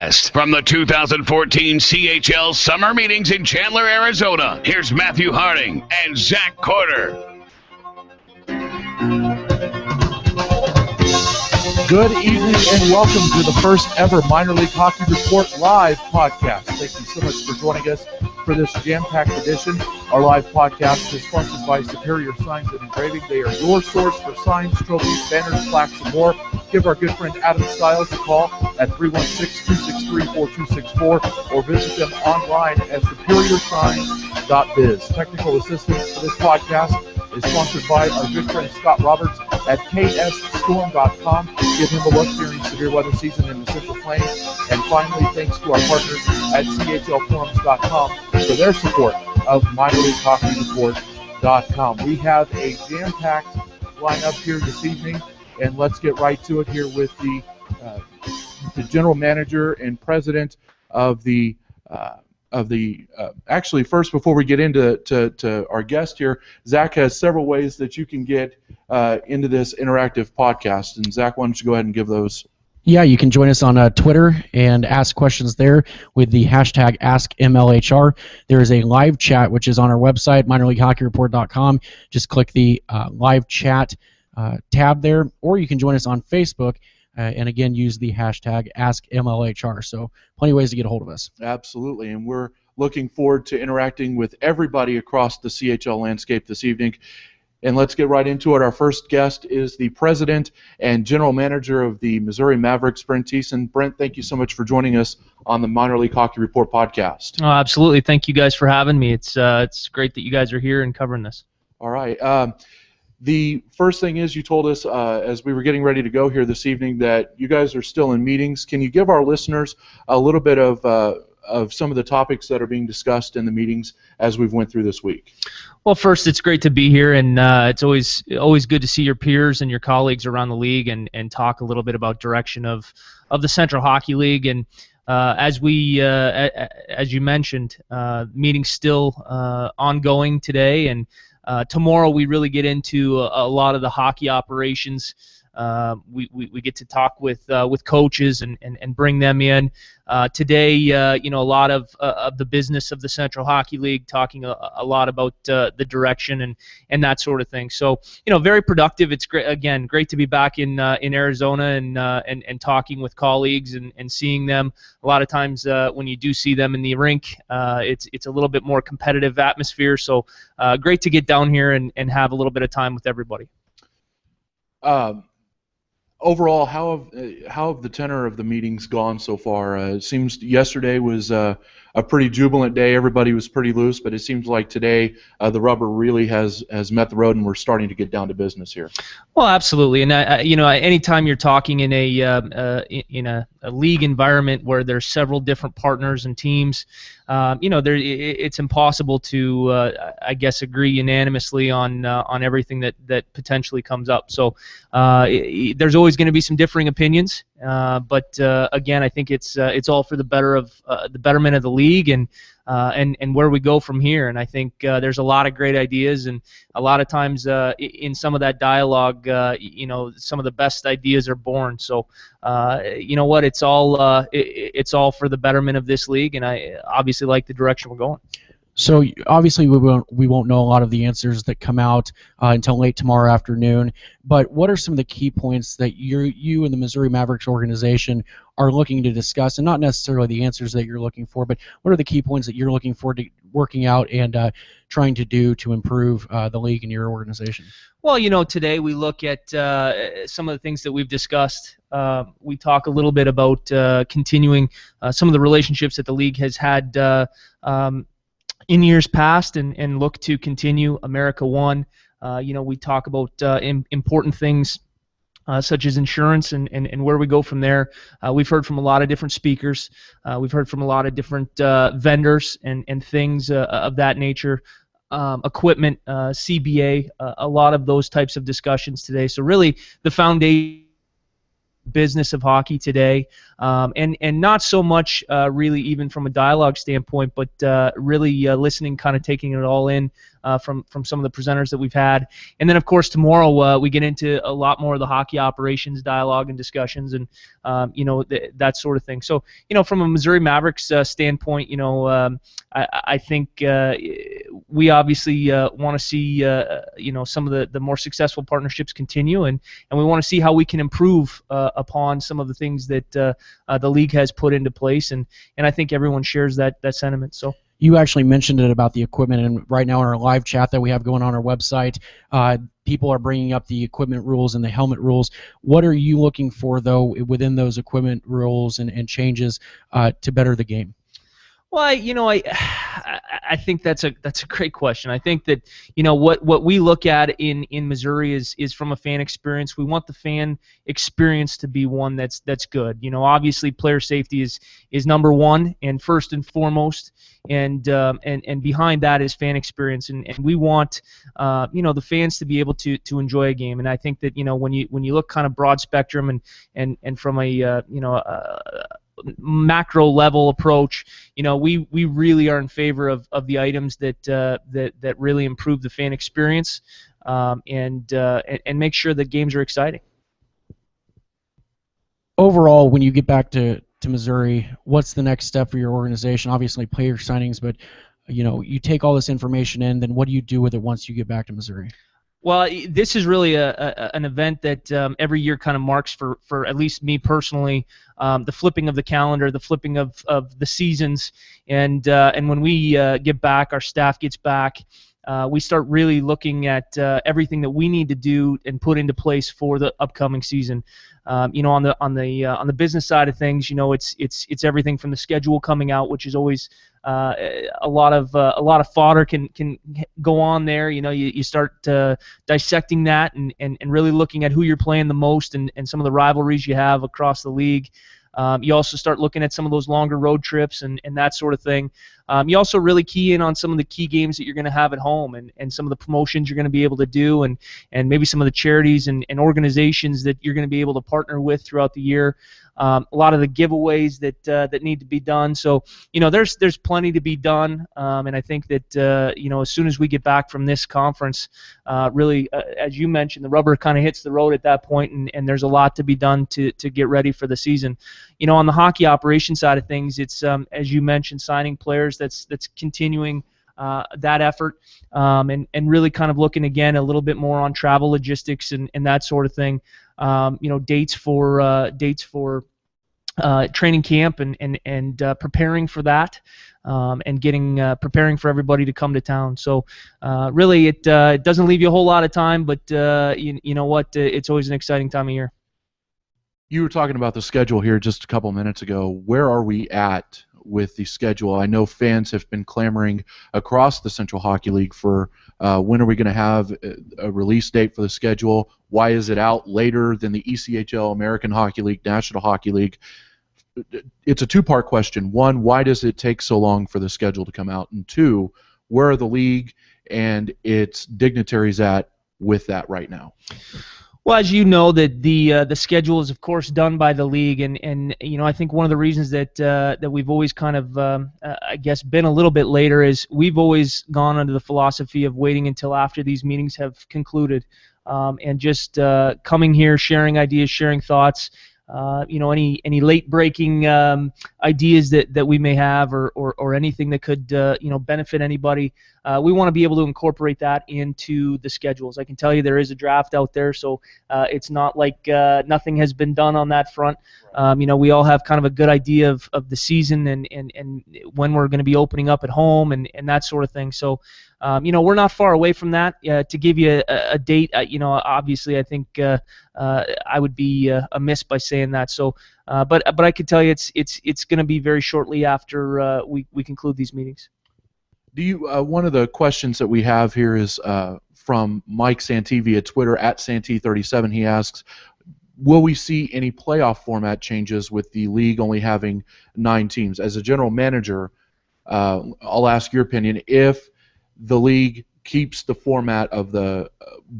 From the 2014 CHL Summer Meetings in Chandler, Arizona, here's Matthew Harding and Zach Corder. Good evening and welcome to the first ever Minor League Hockey Report live podcast. Thank you so much for joining us for this jam-packed edition. Our live podcast is sponsored by Superior Signs and Engraving. They are your source for signs, trophies, banners, plaques, and more. Give our good friend Adam Stiles a call at 316-263-4264 or visit them online at superiorsigns.biz. Technical assistance for this podcast is sponsored by our good friend Scott Roberts at ksstorm.com. Give him a look during severe weather season in the Central Plains. And finally, thanks to our partners at CHLforums.com for their support of minorleaguehockeyreport.com. We have a jam-packed lineup here this evening, and let's get right to it here with the general manager and president of the actually, first, before we get into our guest here, Zach has several ways that you can get into this interactive podcast. And Zach, why don't you go ahead and give those? Yeah, you can join us on Twitter and ask questions there with the hashtag AskMLHR. There is a live chat, which is on our website, minorleaguehockeyreport.com. Just click the live chat tab there, or you can join us on Facebook. And again, use the hashtag AskMLHR. So plenty of ways to get a hold of us. Absolutely, and we're looking forward to interacting with everybody across the CHL landscape this evening. And let's get right into it. Our first guest is the president and general manager of the Missouri Mavericks, Brent Thiessen. Brent, thank you so much for joining us on the Minor League Hockey Report podcast. Oh, absolutely. Thank you guys for having me. It's great that you guys are here and covering this. All right. The first thing is, you told us as we were getting ready to go here this evening that you guys are still in meetings. Can you give our listeners a little bit of some of the topics that are being discussed in the meetings as we've went through this week? Well, first, it's great to be here, and it's always good to see your peers and your colleagues around the league and talk a little bit about direction of the Central Hockey League. And as you mentioned, meetings still ongoing today, and tomorrow we really get into a lot of the hockey operations. We get to talk with coaches and bring them in. Today, a lot of the business of the Central Hockey League, talking a lot about the direction and that sort of thing. So, very productive. It's great to be back in Arizona and talking with colleagues and seeing them. A lot of times when you do see them in the rink, it's a little bit more competitive atmosphere. So, great to get down here and have a little bit of time with everybody. Overall, how have the tenor of the meetings gone so far? It seems yesterday was a pretty jubilant day. Everybody was pretty loose, but it seems like today the rubber really has met the road, and we're starting to get down to business here. Well, absolutely, and anytime you're talking in a league environment where there's several different partners and teams, it's impossible to, agree unanimously on everything that potentially comes up. So there's always going to be some differing opinions, but again, I think it's all for the betterment of the league and where we go from here. And I think there's a lot of great ideas, and a lot of times in some of that dialogue, some of the best ideas are born. So it's all for the betterment of this league, and I obviously like the direction we're going. So obviously we won't know a lot of the answers that come out until late tomorrow afternoon. But what are some of the key points that you and the Missouri Mavericks organization are looking to discuss, and not necessarily the answers that you're looking for, but what are the key points that you're looking forward to working out and trying to do to improve the league and your organization? Well, today we look at some of the things that we've discussed. We talk a little bit about continuing some of the relationships that the league has had in years past and look to continue America One. We talk about important things such as insurance and where we go from there. We've heard from a lot of different speakers. We've heard from a lot of different vendors and things of that nature. Equipment, CBA, a lot of those types of discussions today. So really the foundation business of hockey today, and not so much really even from a dialogue standpoint, but really listening, kind of taking it all in from some of the presenters that we've had. And then, of course, tomorrow we get into a lot more of the hockey operations dialogue and discussions and, that sort of thing. So, from a Missouri Mavericks standpoint, I think we obviously want to see, some of the more successful partnerships continue, and we want to see how we can improve upon some of the things that the league has put into place, and I think everyone shares that sentiment. So. You actually mentioned it about the equipment, and right now in our live chat that we have going on our website, people are bringing up the equipment rules and the helmet rules. What are you looking for, though, within those equipment rules and changes to better the game? Well, I think that's a great question. I think that what we look at in Missouri is from a fan experience. We want the fan experience to be one that's good. Obviously player safety is number one and first and foremost, and behind that is fan experience, and we want the fans to be able to enjoy a game. And I think that when you look kind of broad spectrum and from a macro level approach, we really are in favor of the items that really improve the fan experience, and make sure that games are exciting. Overall, when you get back to Missouri, what's the next step for your organization? Obviously player signings, but you take all this information in, then what do you do with it once you get back to Missouri? Well, this is really an event that every year kind of marks for at least me personally, the flipping of the calendar, the flipping of the seasons, and when we get back, our staff gets back, we start really looking at everything that we need to do and put into place for the upcoming season. On the business side of things, it's everything from the schedule coming out, which is always a lot of fodder can go on there. You start dissecting that and really looking at who you're playing the most and some of the rivalries you have across the league. You also start looking at some of those longer road trips and that sort of thing. You also really key in on some of the key games that you're going to have at home and some of the promotions you're going to be able to do and maybe some of the charities and organizations that you're going to be able to partner with throughout the year. A lot of the giveaways that need to be done. So there's plenty to be done, and I think that as soon as we get back from this conference, really as you mentioned, the rubber kind of hits the road at that point, and there's a lot to be done to get ready for the season. On the hockey operation side of things, it's as you mentioned, signing players. That's continuing that effort, and really kind of looking again a little bit more on travel logistics and that sort of thing. Dates for training camp and preparing for that, and getting preparing for everybody to come to town. So really, it doesn't leave you a whole lot of time, but you know what? It's always an exciting time of year. You were talking about the schedule here just a couple minutes ago. Where are we at with the schedule? I know fans have been clamoring across the Central Hockey League for when are we going to have a release date for the schedule? Why is it out later than the ECHL, American Hockey League, National Hockey League? It's a two-part question. One, why does it take so long for the schedule to come out? And two, where are the league and its dignitaries at with that right now? Well, as you know, that the schedule is of course done by the league, and I think one of the reasons that we've always kind of I guess been a little bit later is we've always gone under the philosophy of waiting until after these meetings have concluded, and just coming here, sharing ideas, sharing thoughts. Any late breaking ideas that we may have or anything that could benefit anybody. We want to be able to incorporate that into the schedules. I can tell you there is a draft out there, so it's not like nothing has been done on that front. We all have kind of a good idea of the season and when we're going to be opening up at home and that sort of thing. So we're not far away from that. To give you a date, obviously I think I would be amiss by saying that. So, but I could tell you it's going to be very shortly after we conclude these meetings. Do you? One of the questions that we have here is from Mike Santee via Twitter at Santee37. He asks, will we see any playoff format changes with the league only having 9 teams? As a general manager, I'll ask your opinion. If the league keeps the format of the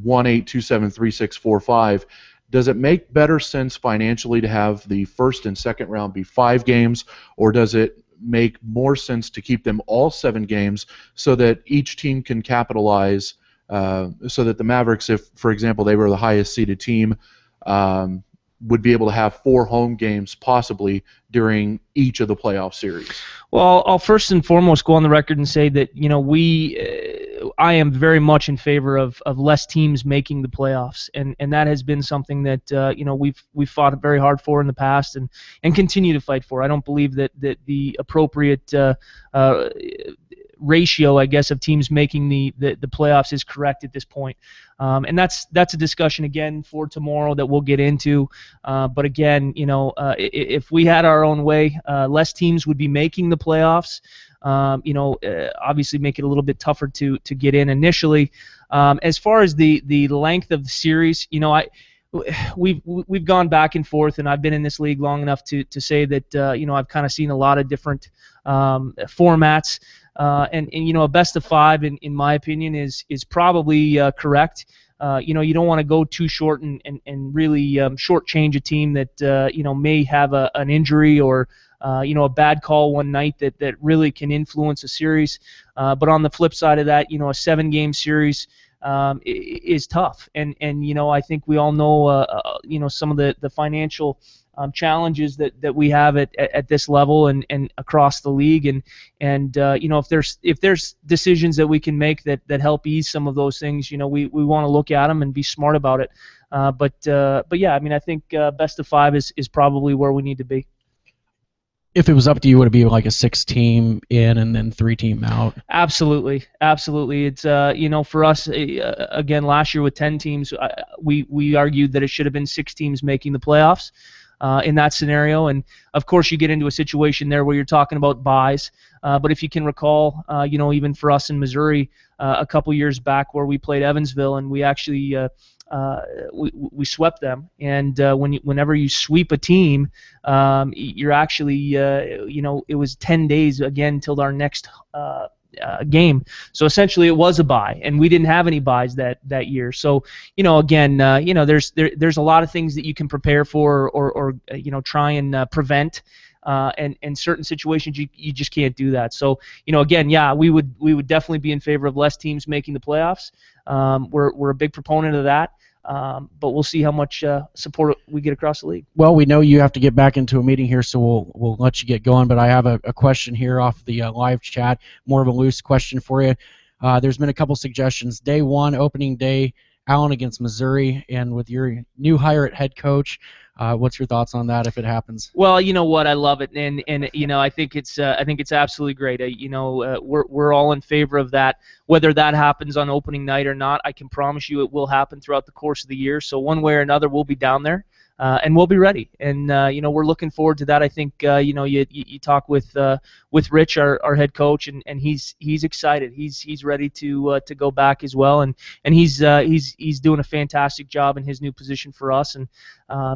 1-8, 2-7, 3-6, 4-5, does it make better sense financially to have the first and second round be 5 games, or does it make more sense to keep them all 7 games so that each team can capitalize, so that the Mavericks, if, for example, they were the highest seeded team, would be able to have 4 home games possibly during each of the playoff series? Well, I'll first and foremost go on the record and say that I am very much in favor of less teams making the playoffs, and that has been something that we've fought very hard for in the past and continue to fight for. I don't believe that the appropriate ratio, I guess, of teams making the playoffs is correct at this point. And that's a discussion again for tomorrow that we'll get into. But again, if we had our own way, less teams would be making the playoffs. Obviously make it a little bit tougher to get in initially. As far as the length of the series, we've gone back and forth, and I've been in this league long enough to say that I've kind of seen a lot of different formats. And a best of 5 in my opinion is probably correct. You don't want to go too short and really shortchange a team that may have an injury or a bad call one night that really can influence a series. But on the flip side of that, a 7-game series is tough, and I think we all know some of the financial challenges that we have at this level and across the league, and if there's decisions that we can make that help ease some of those things, we want to look at them and be smart about it. But yeah, I think best of 5 is probably where we need to be. If it was up to you, would it be like a 6-team in and then 3-team out? Absolutely. It's for us, again, last year with 10 teams, we argued that it should have been 6 teams making the playoffs in that scenario. And of course, you get into a situation there where you're talking about buys. But if you can recall, even for us in Missouri, a couple years back where we played Evansville and we actually we swept them, and whenever you sweep a team, you're actually it was 10 days again till our next game. So essentially it was a bye, and we didn't have any buys that year. So again, there's a lot of things that you can prepare for or try and prevent. And in certain situations, you just can't do that. So, again, yeah, we would definitely be in favor of less teams making the playoffs. We're a big proponent of that. But we'll see how much support we get across the league. Well, we know you have to get back into a meeting here, so we'll let you get going. But I have a question here off the live chat, more of a loose question for you. There's been a couple suggestions. Day 1, opening day, Allen against Missouri, and with your new hire at head coach, what's your thoughts on that if it happens? Well, you know what, I love it, and I think it's absolutely great. We're all in favor of that. Whether that happens on opening night or not, I can promise you it will happen throughout the course of the year. So one way or another, we'll be down there. And we'll be ready, and we're looking forward to that. I think you talk with Rich, our head coach, and he's excited. He's ready to go back as well, and he's doing a fantastic job in his new position for us. And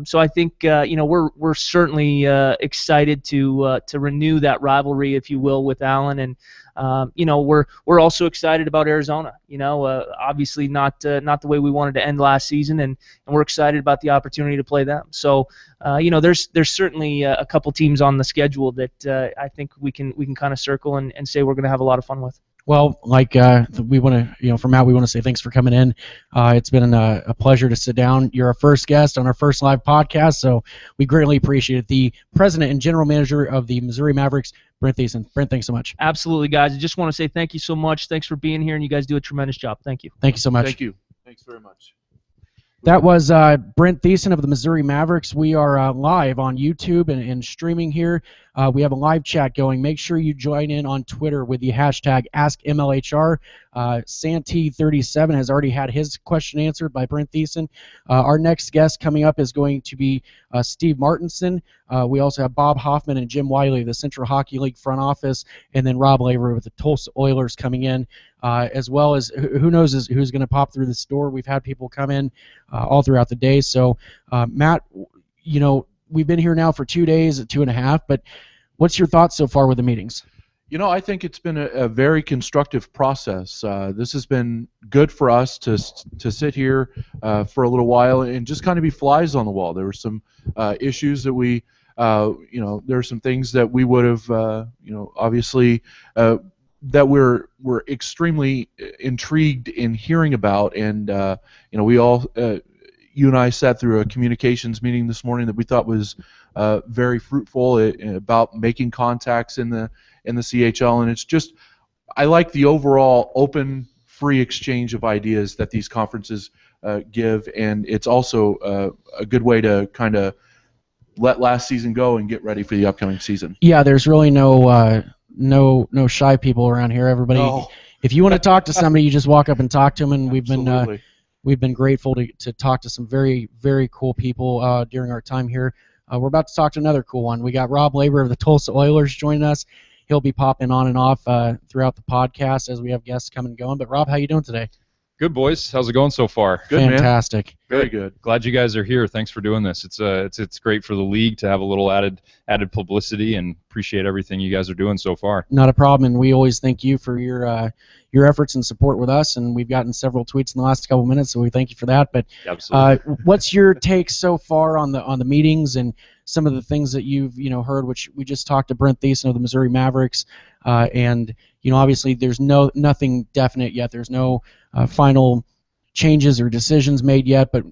so I think we're certainly excited to renew that rivalry, if you will, with Allen. And we're also excited about Arizona. Obviously not the way we wanted to end last season, and we're excited about the opportunity to play them. So there's certainly a couple teams on the schedule that I think we can kind of circle and say we're going to have a lot of fun with. Well, we want to, for Matt, we want to say thanks for coming in. It's been a pleasure to sit down. You're our first guest on our first live podcast, so we greatly appreciate it. The president and general manager of the Missouri Mavericks, Brent Thiessen. Brent, thanks so much. Absolutely, guys. I just want to say thank you so much. Thanks for being here, and you guys do a tremendous job. Thank you. Thank you so much. Thank you. Thanks very much. That was Brent Thiessen of the Missouri Mavericks. We are live on YouTube and streaming here. We have a live chat going. Make sure you join in on Twitter with the hashtag AskMLHR. Santee37 has already had his question answered by Brent Thiessen. Our next guest coming up is going to be Steve Martinson. We also have Bob Hoffman and Jim Wiley, the Central Hockey League front office, and then Rob Laver with the Tulsa Oilers coming in, as well as who knows who's going to pop through this door. We've had people come in all throughout the day. So, Matt, we've been here now for 2 days, 2.5, but what's your thoughts so far with the meetings? I think it's been a very constructive process. This has been good for us to sit here for a little while and just kind of be flies on the wall. There were some issues that we there are some things that we would have, obviously that we're extremely intrigued in hearing about, and we all, you and I sat through a communications meeting this morning that we thought was very fruitful about making contacts in the CHL, and it's just, I like the overall open, free exchange of ideas that these conferences give, and it's also a good way to kind of let last season go and get ready for the upcoming season. Yeah, there's really no shy people around here. Everybody, if you want to talk to somebody, you just walk up and talk to them. And we've been grateful to talk to some very, very cool people during our time here. We're about to talk to another cool one. We got Rob Labor of the Tulsa Oilers joining us. He'll be popping on and off throughout the podcast as we have guests coming and going. But Rob, how you doing today? Good, boys. How's it going so far? Good, Fantastic. Man. Very good. Glad you guys are here. Thanks for doing this. It's great for the league to have a little added publicity, and appreciate everything you guys are doing so far. Not a problem, and we always thank you for your efforts and support with us. And we've gotten several tweets in the last couple of minutes, so we thank you for that. But absolutely, what's your take so far on the meetings and some of the things that you've heard? Which we just talked to Brent Thiessen of the Missouri Mavericks, and obviously there's nothing definite yet. There's no final changes or decisions made yet, but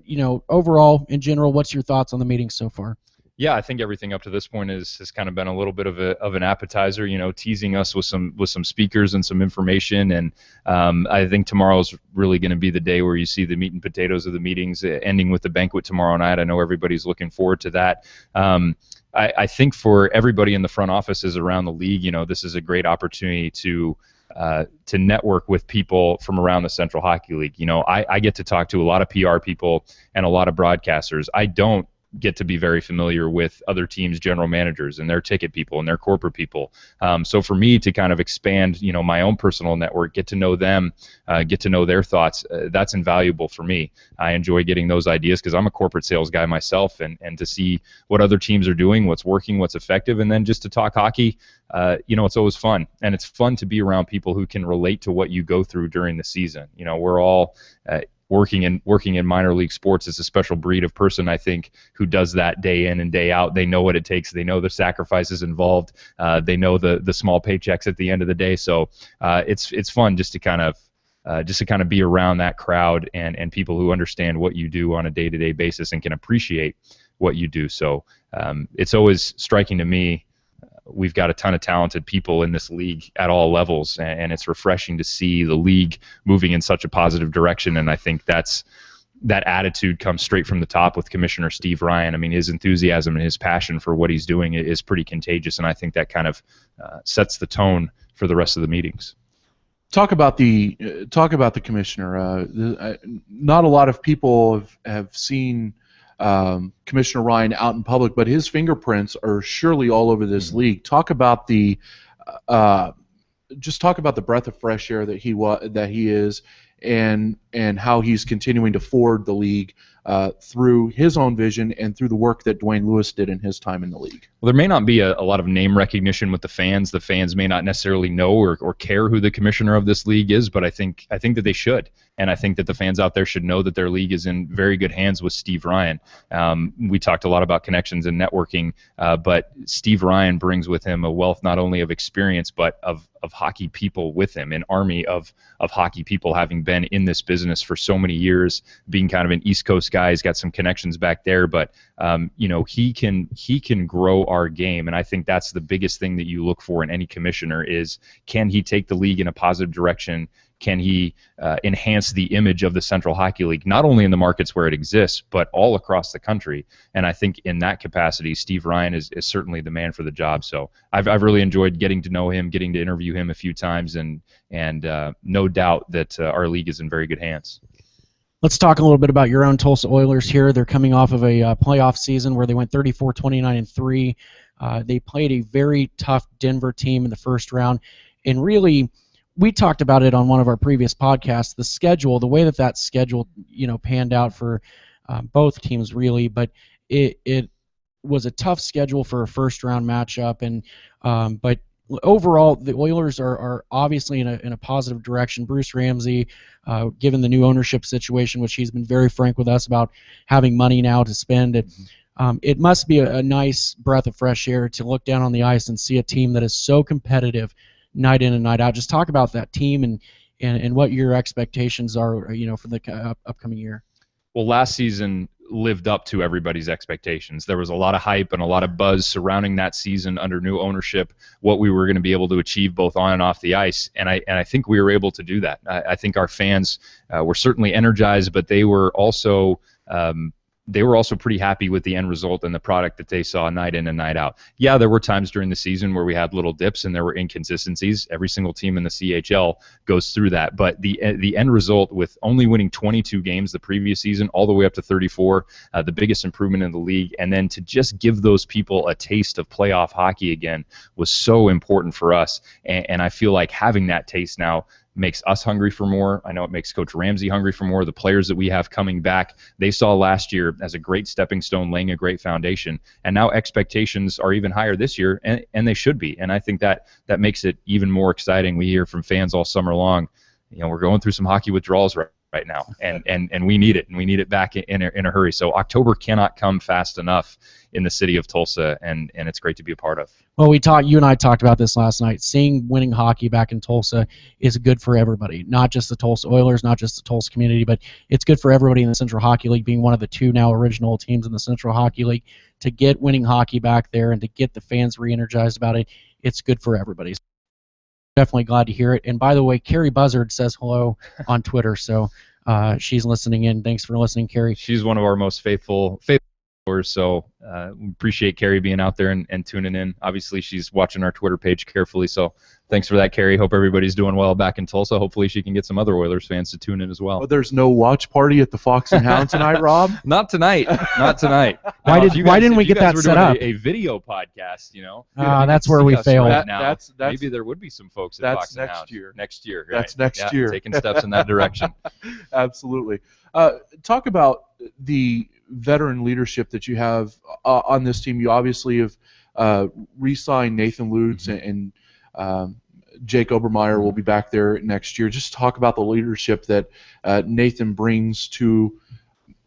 overall, in general, what's your thoughts on the meeting so far? Yeah, I think everything up to this point has kind of been a little bit of an appetizer, teasing us with some speakers and some information, and I think tomorrow's really going to be the day where you see the meat and potatoes of the meetings, ending with the banquet tomorrow night. I know everybody's looking forward to that. I think for everybody in the front offices around the league, this is a great opportunity to network with people from around the Central Hockey League. I get to talk to a lot of PR people and a lot of broadcasters. I don't get to be very familiar with other teams' general managers and their ticket people and their corporate people. So for me to kind of expand, my own personal network, get to know them, get to know their thoughts, that's invaluable for me. I enjoy getting those ideas because I'm a corporate sales guy myself, and to see what other teams are doing, what's working, what's effective, and then just to talk hockey, it's always fun. And it's fun to be around people who can relate to what you go through during the season. We're all working in minor league sports is a special breed of person, I think, who does that day in and day out. They know what it takes. They know the sacrifices involved. They know the small paychecks at the end of the day. So it's fun just to kind of be around that crowd and people who understand what you do on a day-to-day basis and can appreciate what you do. So it's always striking to me. We've got a ton of talented people in this league at all levels, and it's refreshing to see the league moving in such a positive direction. And I think that attitude comes straight from the top with Commissioner Steve Ryan. I mean, his enthusiasm and his passion for what he's doing is pretty contagious, and I think that kind of sets the tone for the rest of the meetings. Talk about the commissioner. Not a lot of people have seen Commissioner Ryan out in public, but his fingerprints are surely all over this league. Talk about the breath of fresh air that he is, and how he's continuing to forward the league through his own vision and through the work that Dwayne Lewis did in his time in the league. Well, there may not be a lot of name recognition with the fans. The fans may not necessarily know or care who the commissioner of this league is, but I think that they should. And I think that the fans out there should know that their league is in very good hands with Steve Ryan. We talked a lot about connections and networking, but Steve Ryan brings with him a wealth not only of experience, but of hockey people with him, an army of hockey people, having been in this business for so many years, being kind of an East Coast guy. He's got some connections back there, but he can grow our game, and I think that's the biggest thing that you look for in any commissioner is, can he take the league in a positive direction? Can he enhance the image of the Central Hockey League, not only in the markets where it exists, but all across the country? And I think in that capacity, Steve Ryan is certainly the man for the job. So I've really enjoyed getting to know him, getting to interview him a few times, and no doubt that our league is in very good hands. Let's talk a little bit about your own Tulsa Oilers here. They're coming off of a playoff season where they went 34-29-3. They played a very tough Denver team in the first round, and really, we talked about it on one of our previous podcasts, the schedule, the way that schedule, panned out for both teams really, but it was a tough schedule for a first-round matchup, and but overall, the Oilers are obviously in a positive direction. Bruce Ramsey, given the new ownership situation, which he's been very frank with us about having money now to spend, It must be a nice breath of fresh air to look down on the ice and see a team that is so competitive night in and night out. Just talk about that team and what your expectations are, for the upcoming year. Well, last season lived up to everybody's expectations. There was a lot of hype and a lot of buzz surrounding that season under new ownership, what we were going to be able to achieve both on and off the ice, and I think we were able to do that. I think our fans were certainly energized, but they were also pretty happy with the end result and the product that they saw night in and night out. Yeah, there were times during the season where we had little dips and there were inconsistencies. Every single team in the CHL goes through that. But the end result, with only winning 22 games the previous season, all the way up to 34, the biggest improvement in the league, and then to just give those people a taste of playoff hockey again was so important for us. And I feel like having that taste now makes us hungry for more. I know it makes Coach Ramsey hungry for more. The players that we have coming back, they saw last year as a great stepping stone, laying a great foundation, and now expectations are even higher this year, and they should be. And I think that makes it even more exciting. We hear from fans all summer long, we're going through some hockey withdrawals right now, and we need it, and we need it back in a hurry. So October cannot come fast enough in the city of Tulsa, and it's great to be a part of. Well, you and I talked about this last night. Seeing winning hockey back in Tulsa is good for everybody, not just the Tulsa Oilers, not just the Tulsa community, but it's good for everybody in the Central Hockey League, being one of the two now original teams in the Central Hockey League. To get winning hockey back there and to get the fans re-energized about it, it's good for everybody. So definitely glad to hear it. And by the way, Carrie Buzzard says hello on Twitter, so she's listening in. Thanks for listening, Carrie. She's one of our most faithful followers, so we appreciate Carrie being out there and tuning in. Obviously, she's watching our Twitter page carefully, so thanks for that, Carrie. Hope everybody's doing well back in Tulsa. Hopefully she can get some other Oilers fans to tune in as well. Well, there's no watch party at the Fox and Hound tonight, Rob? Not tonight. Not tonight. Why didn't we get that set up? A video podcast, that's where we failed. Maybe there would be some folks at Fox and Hound. Next year. Right? That's next year. Taking steps in that direction. Absolutely. Talk about the veteran leadership that you have on this team. You obviously have re-signed Nathan Lutz and Jake Obermeyer will be back there next year. Just talk about the leadership that Nathan brings to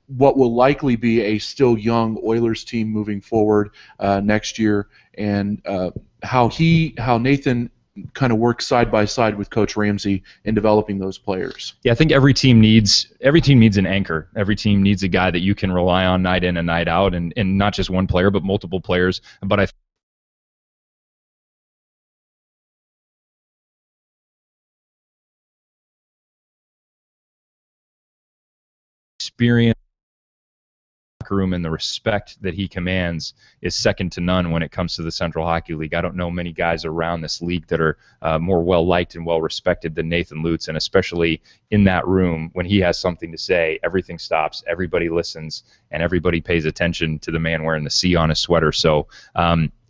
what will likely be a still young Oilers team moving forward next year, and how Nathan kind of works side by side with Coach Ramsey in developing those players. Yeah, I think every team needs an anchor. Every team needs a guy that you can rely on night in and night out, and not just one player, but multiple players. But I experience room and the respect that he commands is second to none when it comes to the Central Hockey League. I don't know many guys around this league that are more well-liked and well-respected than Nathan Lutz, and especially in that room, when he has something to say, everything stops, everybody listens, and everybody pays attention to the man wearing the C on his sweater. So,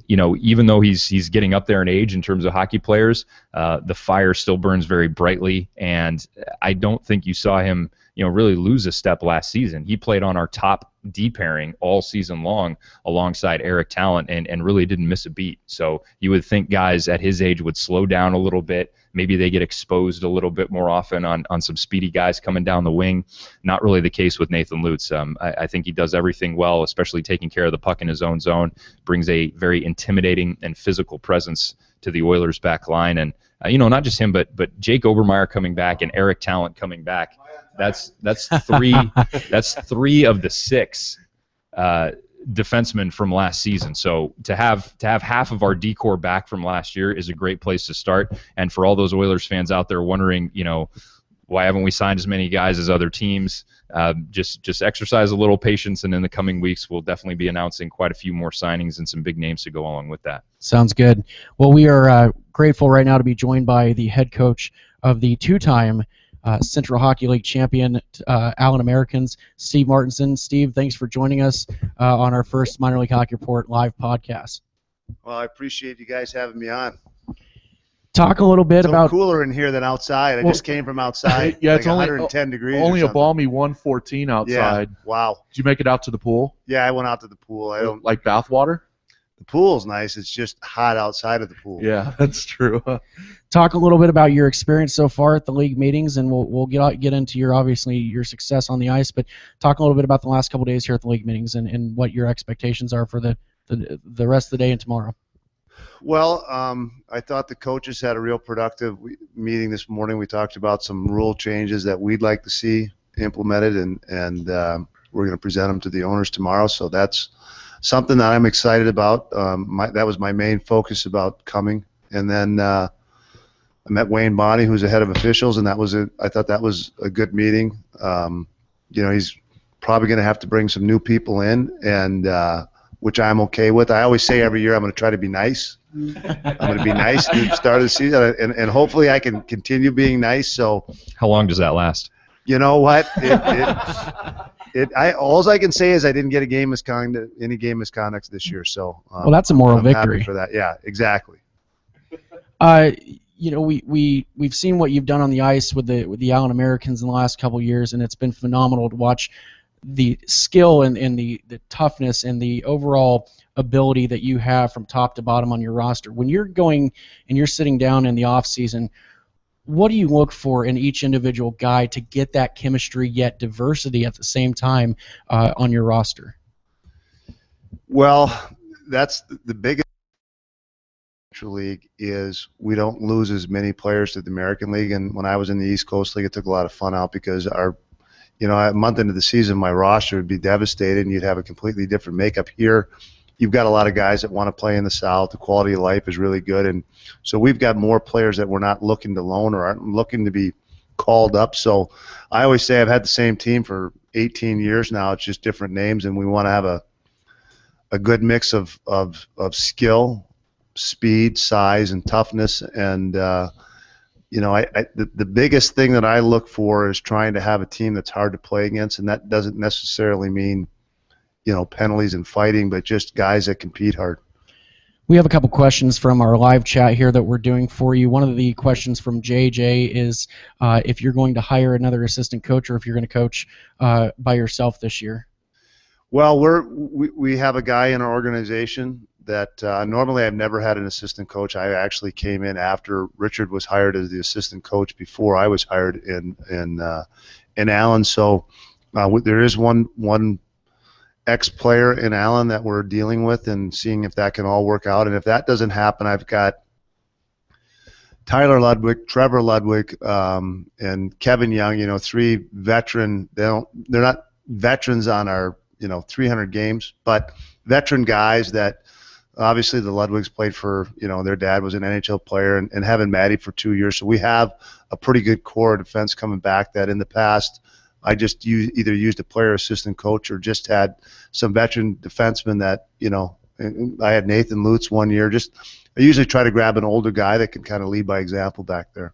even though he's getting up there in age in terms of hockey players, the fire still burns very brightly, and I don't think you saw him really lose a step last season. He played on our top D pairing all season long alongside Eric Talent and really didn't miss a beat. So you would think guys at his age would slow down a little bit. Maybe they get exposed a little bit more often on some speedy guys coming down the wing. Not really the case with Nathan Lutz. I think he does everything well, especially taking care of the puck in his own zone, brings a very intimidating and physical presence to the Oilers back line. And, not just him, but Jake Obermeyer coming back and Eric Talent coming back. That's three of the six defensemen from last season. So to have half of our D-core back from last year is a great place to start. And for all those Oilers fans out there wondering, why haven't we signed as many guys as other teams? Just exercise a little patience, and in the coming weeks we'll definitely be announcing quite a few more signings and some big names to go along with that. Sounds good. Well, we are grateful right now to be joined by the head coach of the two-time Central Hockey League champion Allen Americans, Steve Martinson. Steve, thanks for joining us on our first Minor League Hockey Report live podcast. Well, I appreciate you guys having me on. Talk a little bit about... It's cooler in here than outside. I just came from outside. Yeah, like it's only 110 degrees. Only a balmy 114 outside. Yeah. Wow. Did you make it out to the pool? Yeah, I went out to the pool. I don't like bath water. The pool's nice. It's just hot outside of the pool. Yeah, that's true. Talk a little bit about your experience so far at the league meetings, and we'll get into your success on the ice. But talk a little bit about the last couple of days here at the league meetings and what your expectations are for the rest of the day and tomorrow. Well, I thought the coaches had a real productive meeting this morning. We talked about some rule changes that we'd like to see implemented, and we're going to present them to the owners tomorrow. So that's something that I'm excited about. That was my main focus about coming. And then I met Wayne Bonney, who's the head of officials, and I thought that was a good meeting. He's probably going to have to bring some new people in, and which I'm okay with. I always say every year I'm going to try to be nice. I'm going to be nice at the start of the season, and hopefully I can continue being nice. So, How long does that last? you know what? All I can say is I didn't get any game misconduct this year. So, Well, that's a moral I'm victory. happy for that. Yeah, exactly. We've seen what you've done on the ice with the Allen Americans in the last couple of years, and it's been phenomenal to watch the skill and the toughness and the overall ability that you have from top to bottom on your roster. When you're going and you're sitting down in the off season, what do you look for in each individual guy to get that chemistry yet diversity at the same time on your roster? Well, that's the biggest league is we don't lose as many players to the American League. And when I was in the East Coast League, it took a lot of fun out because a month into the season, my roster would be devastated, and you'd have a completely different makeup. Here, you've got a lot of guys that want to play in the South. The quality of life is really good, and so we've got more players that we're not looking to loan or aren't looking to be called up. So I always say I've had the same team for 18 years now. It's just different names, and we want to have a good mix of skill, speed, size, and toughness. And the biggest thing that I look for is trying to have a team that's hard to play against, and that doesn't necessarily mean penalties and fighting, but just guys that compete hard. We have a couple questions from our live chat here that we're doing for you. One of the questions from JJ is if you're going to hire another assistant coach or if you're going to coach by yourself this year. Well, we have a guy in our organization that normally I've never had an assistant coach. I actually came in after Richard was hired as the assistant coach before I was hired in Allen. So there is one ex-player in Allen that we're dealing with and seeing if that can all work out. And if that doesn't happen, I've got Tyler Ludwig, Trevor Ludwig, and Kevin Young. Three veteran. They're not veterans on our 300 games, but veteran guys that obviously the Ludwigs played for. Their dad was an NHL player, and having Matty for 2 years. So we have a pretty good core of defense coming back that in the past I just either used a player assistant coach or just had some veteran defensemen that, I had Nathan Lutz 1 year. I usually try to grab an older guy that can kind of lead by example back there.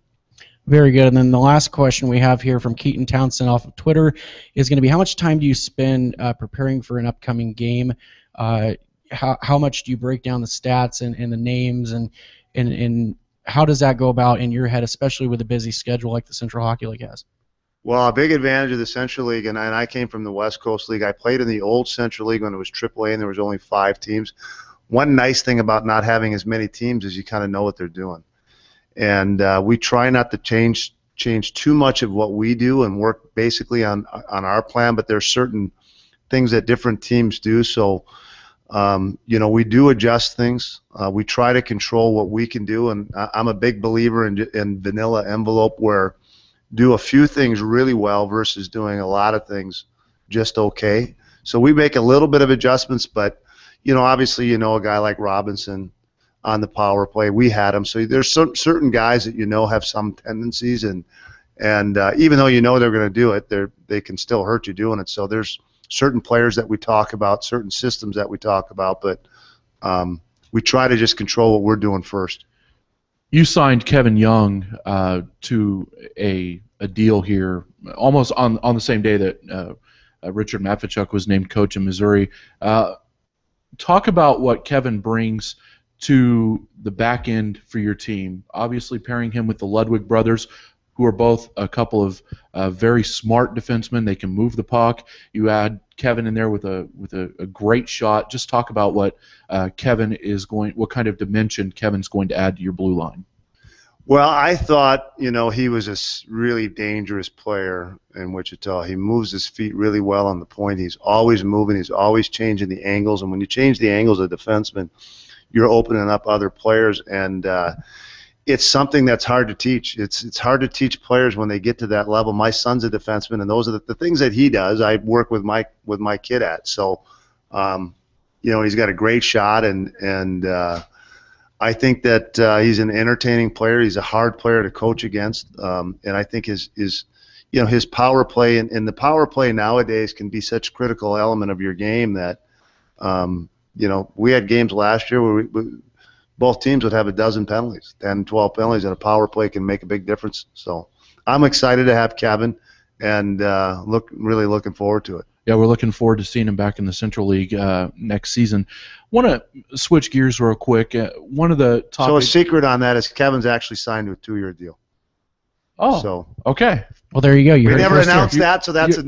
Very good. And then the last question we have here from Keaton Townsend off of Twitter is going to be, how much time do you spend preparing for an upcoming game? How much do you break down the stats and the names and how does that go about in your head, especially with a busy schedule like the Central Hockey League has? Well, a big advantage of the Central League, and I came from the West Coast League. I played in the old Central League when it was AAA and there was only 5 teams. One nice thing about not having as many teams is you kind of know what they're doing. And we try not to change too much of what we do and work basically on our plan, but there's certain things that different teams do. So, we do adjust things. We try to control what we can do, and I'm a big believer in vanilla envelope where do a few things really well versus doing a lot of things just okay. So we make a little bit of adjustments, but obviously a guy like Robinson on the power play, we had him. So there's certain guys that have some tendencies, and even though they're going to do it, they can still hurt you doing it. So there's certain players that we talk about, certain systems that we talk about, but we try to just control what we're doing first. You signed Kevin Young to a deal here almost on the same day that Richard Matvichuk was named coach in Missouri. Talk about what Kevin brings to the back end for your team. Obviously, pairing him with the Ludwig brothers, who are both a couple of very smart defensemen. They can move the puck. You add Kevin in there with a great shot. Just talk about what what kind of dimension Kevin's going to add to your blue line. Well, I thought, he was a really dangerous player in Wichita. He moves his feet really well on the point. He's always moving. He's always changing the angles. And when you change the angles of defensemen, you're opening up other players. And it's something that's hard to teach. It's hard to teach players when they get to that level. My son's a defenseman, and those are the things that he does. I work with my kid at. So, he's got a great shot, and I think that he's an entertaining player. He's a hard player to coach against, and I think his power play and the power play nowadays can be such a critical element of your game that we had games last year where both teams would have a dozen penalties, 10, 12 penalties, and a power play can make a big difference. So I'm excited to have Kevin, and really looking forward to it. Yeah, we're looking forward to seeing him back in the Central League next season. Want to switch gears real quick. One of the topics. So a secret on that is Kevin's actually signed to a 2-year deal. Oh, so okay. Well, there you go. We never announced that, so that's a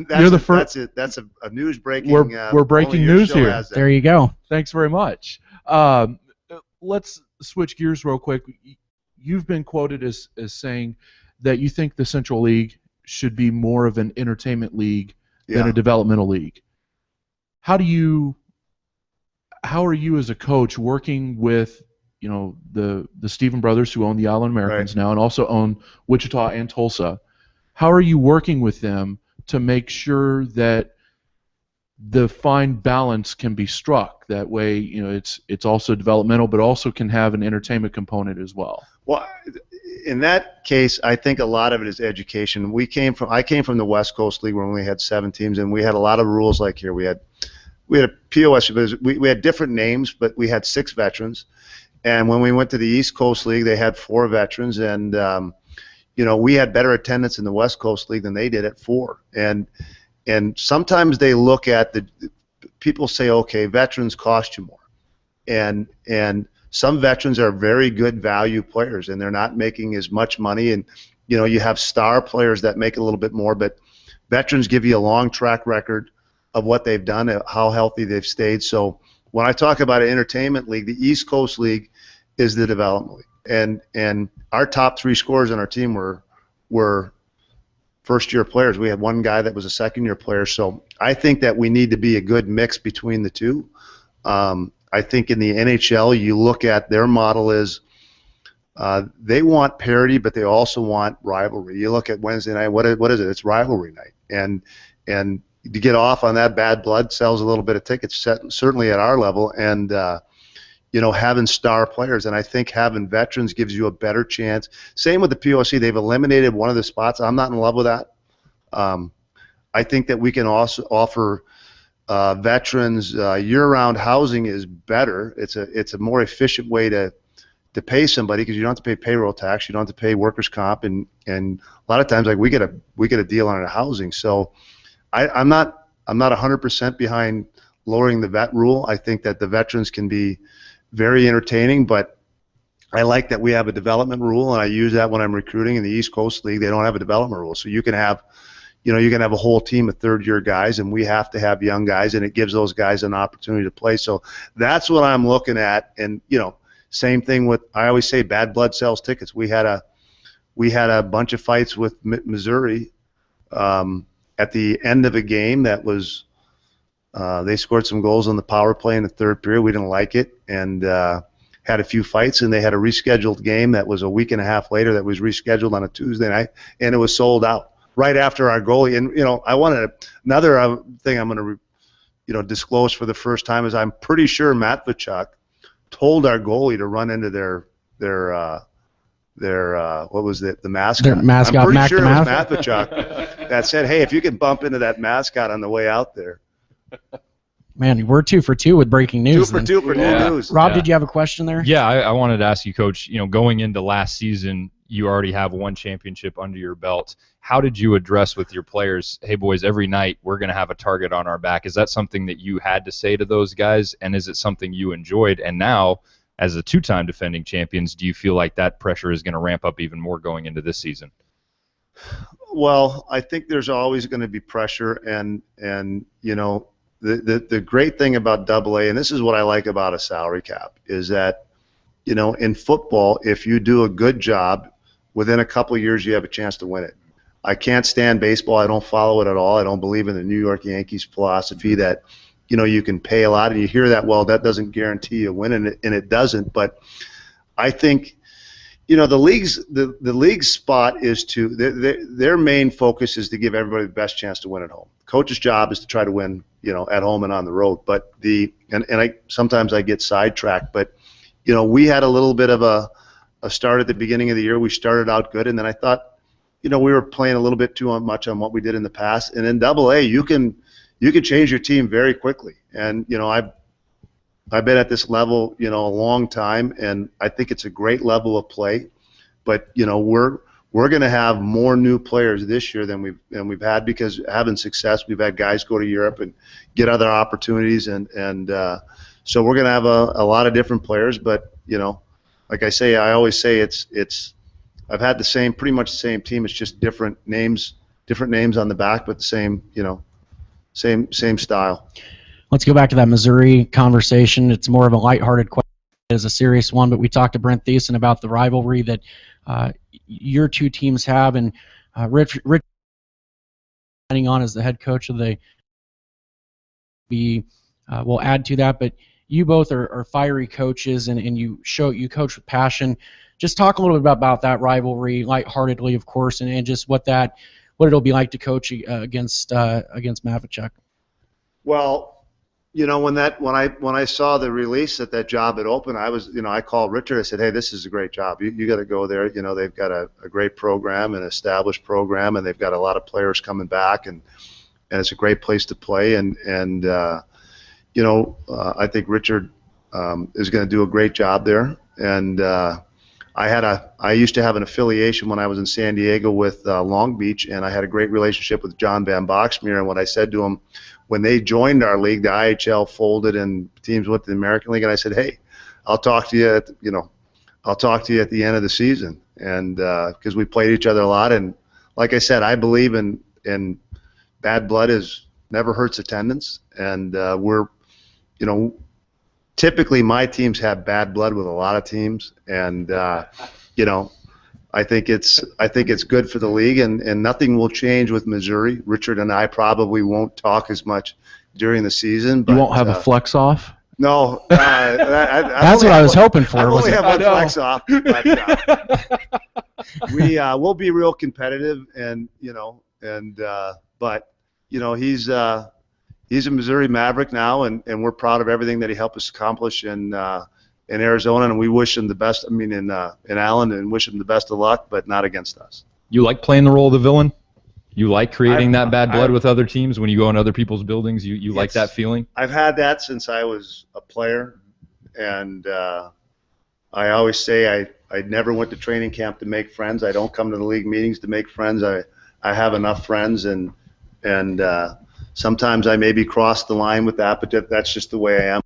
news breaking. We're breaking news here. There you go. Thanks very much. Let's switch gears real quick. You've been quoted as saying that you think the Central League should be more of an entertainment league than a developmental league. How are you as a coach working with the Stephen brothers who own the Island Americans now and also own Wichita and Tulsa? How are you working with them to make sure that the fine balance can be struck? That way, it's also developmental, but also can have an entertainment component as well. Well, in that case, I think a lot of it is education. I came from the West Coast League where we only had 7 teams, and we had a lot of rules like here. We had a POS. We had different names, but we had 6 veterans. And when we went to the East Coast League, they had 4 veterans, and we had better attendance in the West Coast League than they did at 4. And sometimes they look at people say, okay, veterans cost you more, and some veterans are very good value players, and they're not making as much money. And you have star players that make a little bit more, but veterans give you a long track record of what they've done, how healthy they've stayed. So when I talk about an entertainment league, the East Coast League is the development league, and our top 3 scorers on our team were first-year players. We had one guy that was a second-year player. So I think that we need to be a good mix between the two. I think in the NHL, you look at their model is they want parity, but they also want rivalry. You look at Wednesday night, what is it? It's rivalry night. And to get off on that, bad blood sells a little bit of tickets, certainly at our level. And having star players, and I think having veterans gives you a better chance. Same with the POC. They've eliminated one of the spots. I'm not in love with that. I think that we can also offer veterans year-round housing is better. It's a more efficient way to pay somebody because you don't have to pay payroll tax, you don't have to pay workers' comp, and a lot of times like we get a deal on our housing. So I'm not 100% behind lowering the vet rule. I think that the veterans can be very entertaining, but I like that we have a development rule, and I use that when I'm recruiting. In the East Coast League, they don't have a development rule, so you can have a whole team of third-year guys, and we have to have young guys, and it gives those guys an opportunity to play. So that's what I'm looking at, and same thing with, I always say bad blood sells tickets. We had a bunch of fights with Missouri at the end of a game that was they scored some goals on the power play in the third period. We didn't like it, and had a few fights, and they had a rescheduled game that was a week and a half later that was rescheduled on a Tuesday night, and it was sold out right after our goalie. And I wanted another thing I'm going to disclose for the first time is I'm pretty sure Matt Vachuk told our goalie to run into their what was it, the mascot? Their mascot, I'm pretty Mac sure the it was Mac. Matt Vachuk that said, hey, if you can bump into that mascot on the way out there. Man, we're 2 for 2 with breaking news. 2 for 2 for new news. Rob, did you have a question there? Yeah, I wanted to ask you, Coach, going into last season, you already have 1 championship under your belt. How did you address with your players, hey, boys, every night we're going to have a target on our back? Is that something that you had to say to those guys, and is it something you enjoyed? And now, as a 2-time defending champions, do you feel like that pressure is going to ramp up even more going into this season? Well, I think there's always going to be pressure, and the great thing about AA, and this is what I like about a salary cap, is that in football, if you do a good job, within a couple of years you have a chance to win it. I can't stand baseball. I don't follow it at all. I don't believe in the New York Yankees philosophy that you can pay a lot, and you hear that, well, that doesn't guarantee you a win, and it doesn't. But I think the league's spot is to their main focus is to give everybody the best chance to win at home. Coach's job is to try to win at home and on the road. But I sometimes I get sidetracked, but we had a little bit of a start at the beginning of the year. We started out good, and then I thought we were playing a little bit too much on what we did in the past. And in AA, you can change your team very quickly. And I've been at this level, a long time, and I think it's a great level of play. But we're going to have more new players this year than we've had, because having success, we've had guys go to Europe and get other opportunities, and so we're going to have a lot of different players. But like I always say, I've had pretty much the same team. It's just different names on the back, but the same same style. Let's go back to that Missouri conversation. It's more of a lighthearted question. It is a serious one, but we talked to Brent Thiessen about the rivalry that your two teams have, and Rich signing on as the head coach of the will add to that. But you both are fiery coaches, and you coach with passion. Just talk a little bit about that rivalry, lightheartedly, of course, and just what it'll be like to coach against Mavachuk. Well, when I saw the release that job had opened, I called Richard. I said, hey, this is a great job. You got to go there. They've got a great program, an established program, and they've got a lot of players coming back, and it's a great place to play. And I think Richard is going to do a great job there. And I used to have an affiliation when I was in San Diego with Long Beach, and I had a great relationship with John Van Boxmeer. And what I said to him, when they joined our league, the IHL folded and teams went to the American League, and I said, hey, I'll talk to you at the end of the season, and because we played each other a lot. And like I said, I believe in bad blood never hurts attendance, and typically my teams have bad blood with a lot of teams, and I think it's good for the league, and nothing will change with Missouri. Richard and I probably won't talk as much during the season. But, you won't have a flex off? No. That's what I was hoping for. I only have one flex off. But, we'll be real competitive, and but he's a Missouri Maverick now, and we're proud of everything that he helped us accomplish in Arizona, and we wish him the best. I mean, in Allen, and wish him the best of luck, but not against us. You like playing the role of the villain? You like creating that bad blood with other teams when you go in other people's buildings? You like that feeling? I've had that since I was a player, and I always say I never went to training camp to make friends. I don't come to the league meetings to make friends. I have enough friends, and sometimes I maybe cross the line with that, but that's just the way I am.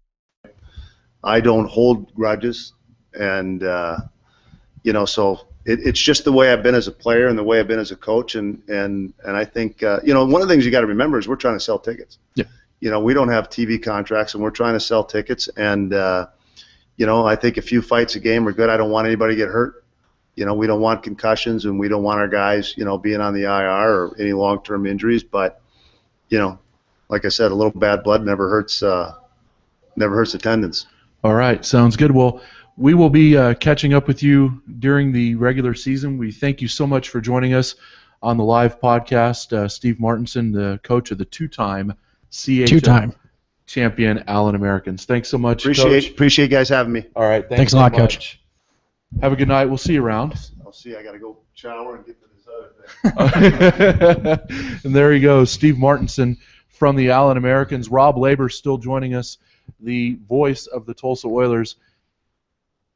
I don't hold grudges, and so it's just the way I've been as a player and the way I've been as a coach, and I think one of the things you got to remember is we're trying to sell tickets. Yeah. We don't have TV contracts, and we're trying to sell tickets, and I think a few fights a game are good. I don't want anybody to get hurt. We don't want concussions, and we don't want our guys being on the IR or any long-term injuries. But like I said, a little bad blood never hurts attendance. All right, sounds good. Well, we will be catching up with you during the regular season. We thank you so much for joining us on the live podcast. Steve Martinson, the coach of the two-time CHL champion Allen Americans. Thanks so much, Coach. Appreciate you guys having me. All right, thanks a lot, Coach. Have a good night. We'll see you around. I'll see you. I got to go shower and get to this other thing. And there he goes, Steve Martinson from the Allen Americans. Rob Labor still joining us, the voice of the Tulsa Oilers.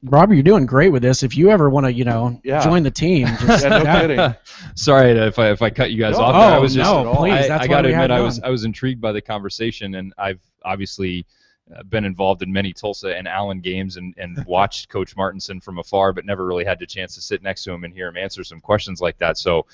Rob, you're doing great with this. If you ever want to, join the team, just no kidding. Sorry if I cut you guys off. Please. I got to admit, I was intrigued by the conversation, and I've obviously been involved in many Tulsa and Allen games and watched Coach Martinson from afar, but never really had the chance to sit next to him and hear him answer some questions like that. So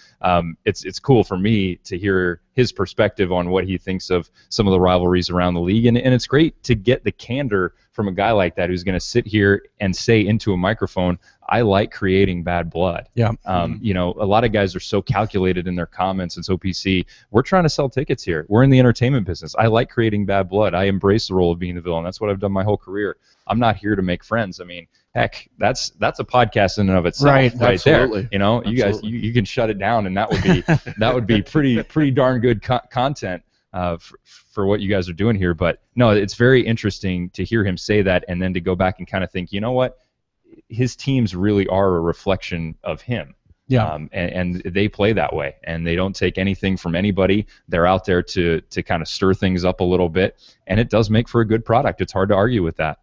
it's cool for me to hear his perspective on what he thinks of some of the rivalries around the league, and it's great to get the candor from a guy like that who's going to sit here and say into a microphone, I like creating bad blood. Yeah. You know, a lot of guys are so calculated in their comments and so PC. We're trying to sell tickets here. We're in the entertainment business. I like creating bad blood. I embrace the role of being the villain. That's what I've done my whole career. I'm not here to make friends. I mean, heck, that's a podcast in and of itself, right Absolutely. there. You know, you guys, you can shut it down, and that would be pretty darn good content for what you guys are doing here. But no, it's very interesting to hear him say that, and then to go back and kind of think, you know what, his teams really are a reflection of him. Yeah. And they play that way, and they don't take anything from anybody. They're out there to kind of stir things up a little bit, and it does make for a good product. It's hard to argue with that.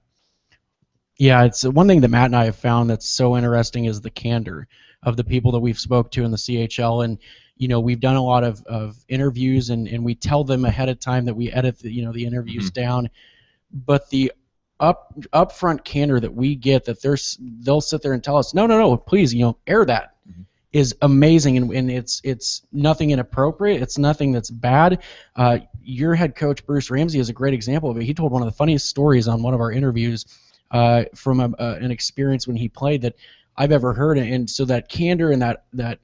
Yeah, it's one thing that Matt and I have found that's so interesting is the candor of the people that we've spoke to in the CHL. And, you know, we've done a lot of interviews, and we tell them ahead of time that we edit the interviews down. But the upfront candor that we get, that they'll sit there and tell us, no, please, air that, is amazing, and it's nothing inappropriate. It's nothing that's bad. Your head coach Bruce Ramsey is a great example of it. He told one of the funniest stories on one of our interviews from an experience when he played that I've ever heard, and so that candor and that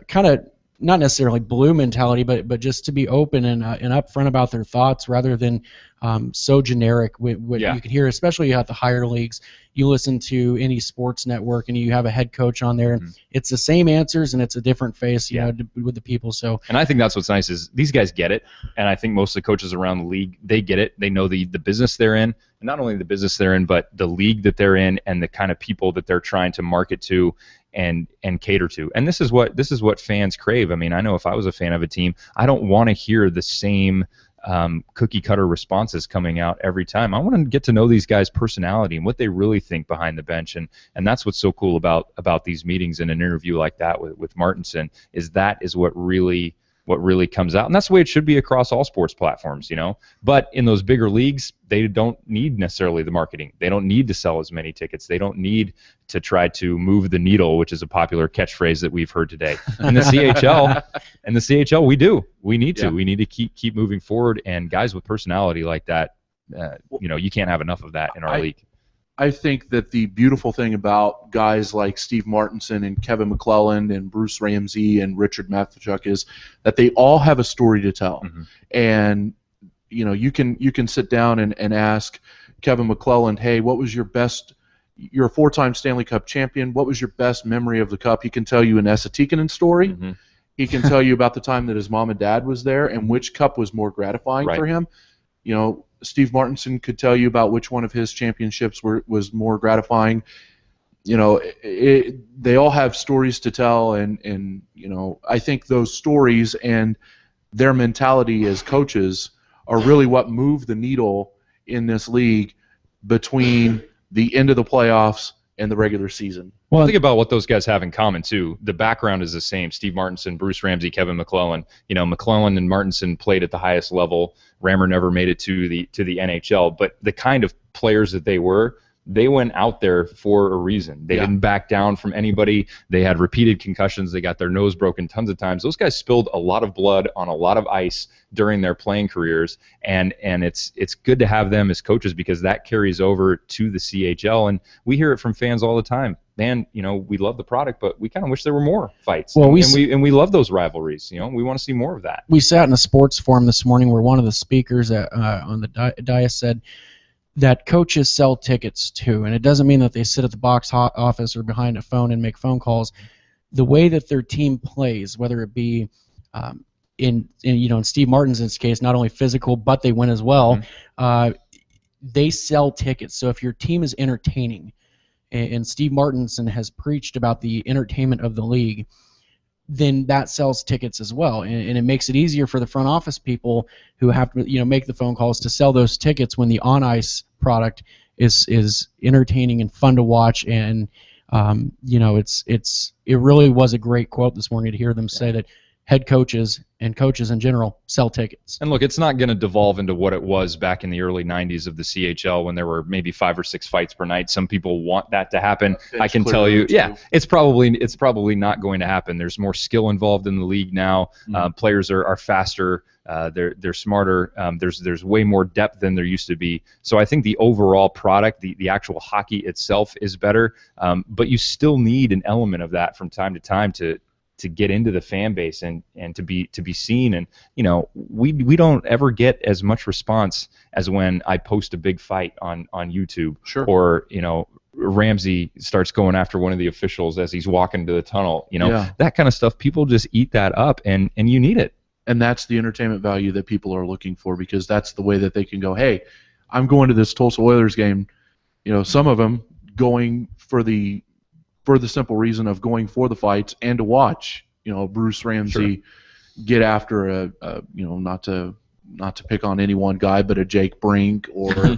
kind of not necessarily blue mentality, but just to be open and upfront about their thoughts rather than so generic. What you can hear, especially at the higher leagues, you listen to any sports network and you have a head coach on there, and it's the same answers and it's a different face, you know, with the people. So, and I think that's what's nice is these guys get it, and I think most of the coaches around the league, they get it. They know the business they're in, and not only the business they're in, but the league that they're in and the kind of people that they're trying to market to and cater to. And this is what fans crave. I mean, I know if I was a fan of a team, I don't want to hear the same cookie cutter responses coming out every time. I want to get to know these guys' personality and what they really think behind the bench, and that's what's so cool about these meetings and an interview like that with Martinson is what really comes out. And that's the way it should be across all sports platforms, you know. But in those bigger leagues, they don't need necessarily the marketing. They don't need to sell as many tickets. They don't need to try to move the needle, which is a popular catchphase that we've heard today. In the CHL, we do. We need to. We need to keep moving forward. And guys with personality like that, you can't have enough of that in our league. I think that the beautiful thing about guys like Steve Martinson and Kevin McClelland and Bruce Ramsey and Richard Matvichuk is that they all have a story to tell. And you can sit down and ask Kevin McClelland, hey, what was you're a 4-time Stanley Cup champion, what was your best memory of the Cup? He can tell you an Esa Tikkanen story. He can tell you about the time that his mom and dad was there and which Cup was more gratifying for him. Steve Martinson could tell you about which one of his championships was more gratifying. They all have stories to tell, and I think those stories and their mentality as coaches are really what move the needle in this league between the end of the playoffs and the regular season. Well, think about what those guys have in common too. The background is the same. Steve Martinson, Bruce Ramsey, Kevin McClelland. McClelland and Martinson played at the highest level. Rammer never made it to the NHL, but the kind of players that they went out there for a reason. They didn't back down from anybody. They had repeated concussions. They got their nose broken tons of times. Those guys spilled a lot of blood on a lot of ice during their playing careers, and it's good to have them as coaches because that carries over to the CHL, and we hear it from fans all the time. Man, we love the product, but we kind of wish there were more fights. Well, we love those rivalries. We want to see more of that. We sat in a sports forum this morning where one of the speakers on the dais said that coaches sell tickets too, and it doesn't mean that they sit at the box office or behind a phone and make phone calls. The way that their team plays, whether it be in Steve Martinson's case, not only physical but they win as well, they sell tickets. So if your team is entertaining, and Steve Martinson has preached about the entertainment of the league, then that sells tickets as well, and it makes it easier for the front office people who have to make the phone calls to sell those tickets when the on ice product is entertaining and fun to watch. And it really was a great quote this morning to hear them say that, head coaches and coaches in general sell tickets. And look, it's not going to devolve into what it was back in the early 90s of the CHL when there were maybe 5 or 6 fights per night. Some people want that to happen. I can tell you, it's probably not going to happen. There's more skill involved in the league now. Players are faster. They're smarter. There's way more depth than there used to be. So I think the overall product, the actual hockey itself, is better. But you still need an element of that from time to time to get into the fan base and to be seen. And we don't ever get as much response as when I post a big fight on YouTube. Sure. Or Ramsey starts going after one of the officials as he's walking to the tunnel. That kind of stuff. People just eat that up, and you need it. And that's the entertainment value that people are looking for, because that's the way that they can go, hey, I'm going to this Tulsa Oilers game. Some of them going for the simple reason of going for the fights and to watch, Bruce Ramsey get after not to pick on any one guy, but a Jake Brink or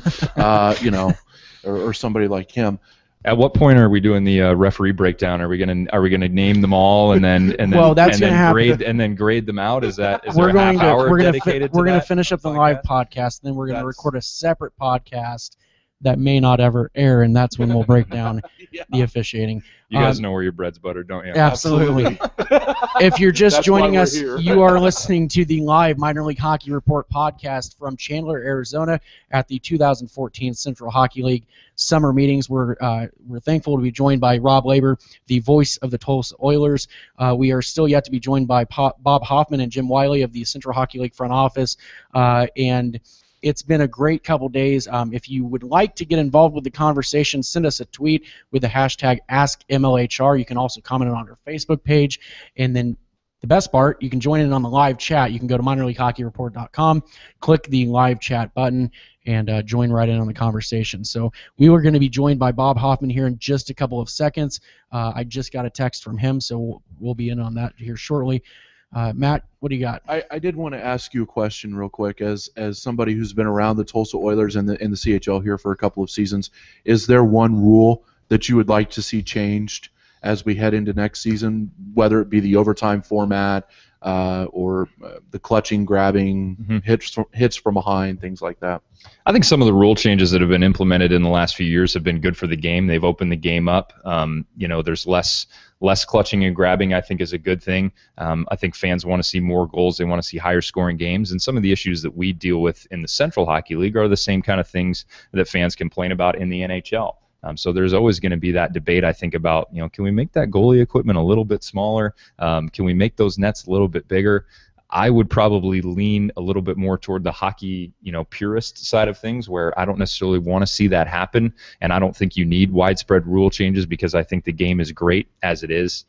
or somebody like him. At what point are we doing the referee breakdown? Are we gonna name them all and then well, that's and then gonna grade happen. and then grade them out? Is there we're a going half hour to dedicated to we're going that? to finish up the live podcast, and then we're going to record a separate podcast that may not ever air, and that's when we'll break down the officiating. You guys know where your bread's buttered, don't you? Absolutely. If you're just That's joining why we're us, here. you are listening to the live Minor League Hockey Report podcast from Chandler, Arizona at the 2014 Central Hockey League summer meetings. We're thankful to be joined by Rob Labor, the voice of the Tulsa Oilers. We are still yet to be joined by Bob Hoffman and Jim Wiley of the Central Hockey League front office, and it's been a great couple days. If you would like to get involved with the conversation, send us a tweet with the hashtag AskMLHR. You can also comment on our Facebook page. And then the best part, you can join in on the live chat. You can go to minorleaguehockeyreport.com, click the live chat button, and join right in on the conversation. So we were going to be joined by Bob Hoffman here in just a couple of seconds. I just got a text from him, so we'll be in on that here shortly. Matt, what do you got? I did want to ask you a question real quick, as somebody who's been around the Tulsa Oilers and the CHL here for a couple of seasons. Is there one rule that you would like to see changed as we head into next season, whether it be the overtime format or the clutching, grabbing, hits from behind, things like that? I think some of the rule changes that have been implemented in the last few years have been good for the game. They've opened the game up. There's less clutching and grabbing, I think, is a good thing. I think fans want to see more goals. They want to see higher scoring games. And some of the issues that we deal with in the Central Hockey League are the same kind of things that fans complain about in the NHL. So there's always going to be that debate, I think, about, can we make that goalie equipment a little bit smaller? Can we make those nets a little bit bigger? I would probably lean a little bit more toward the hockey, purist side of things, where I don't necessarily want to see that happen, and I don't think you need widespread rule changes because I think the game is great as it is.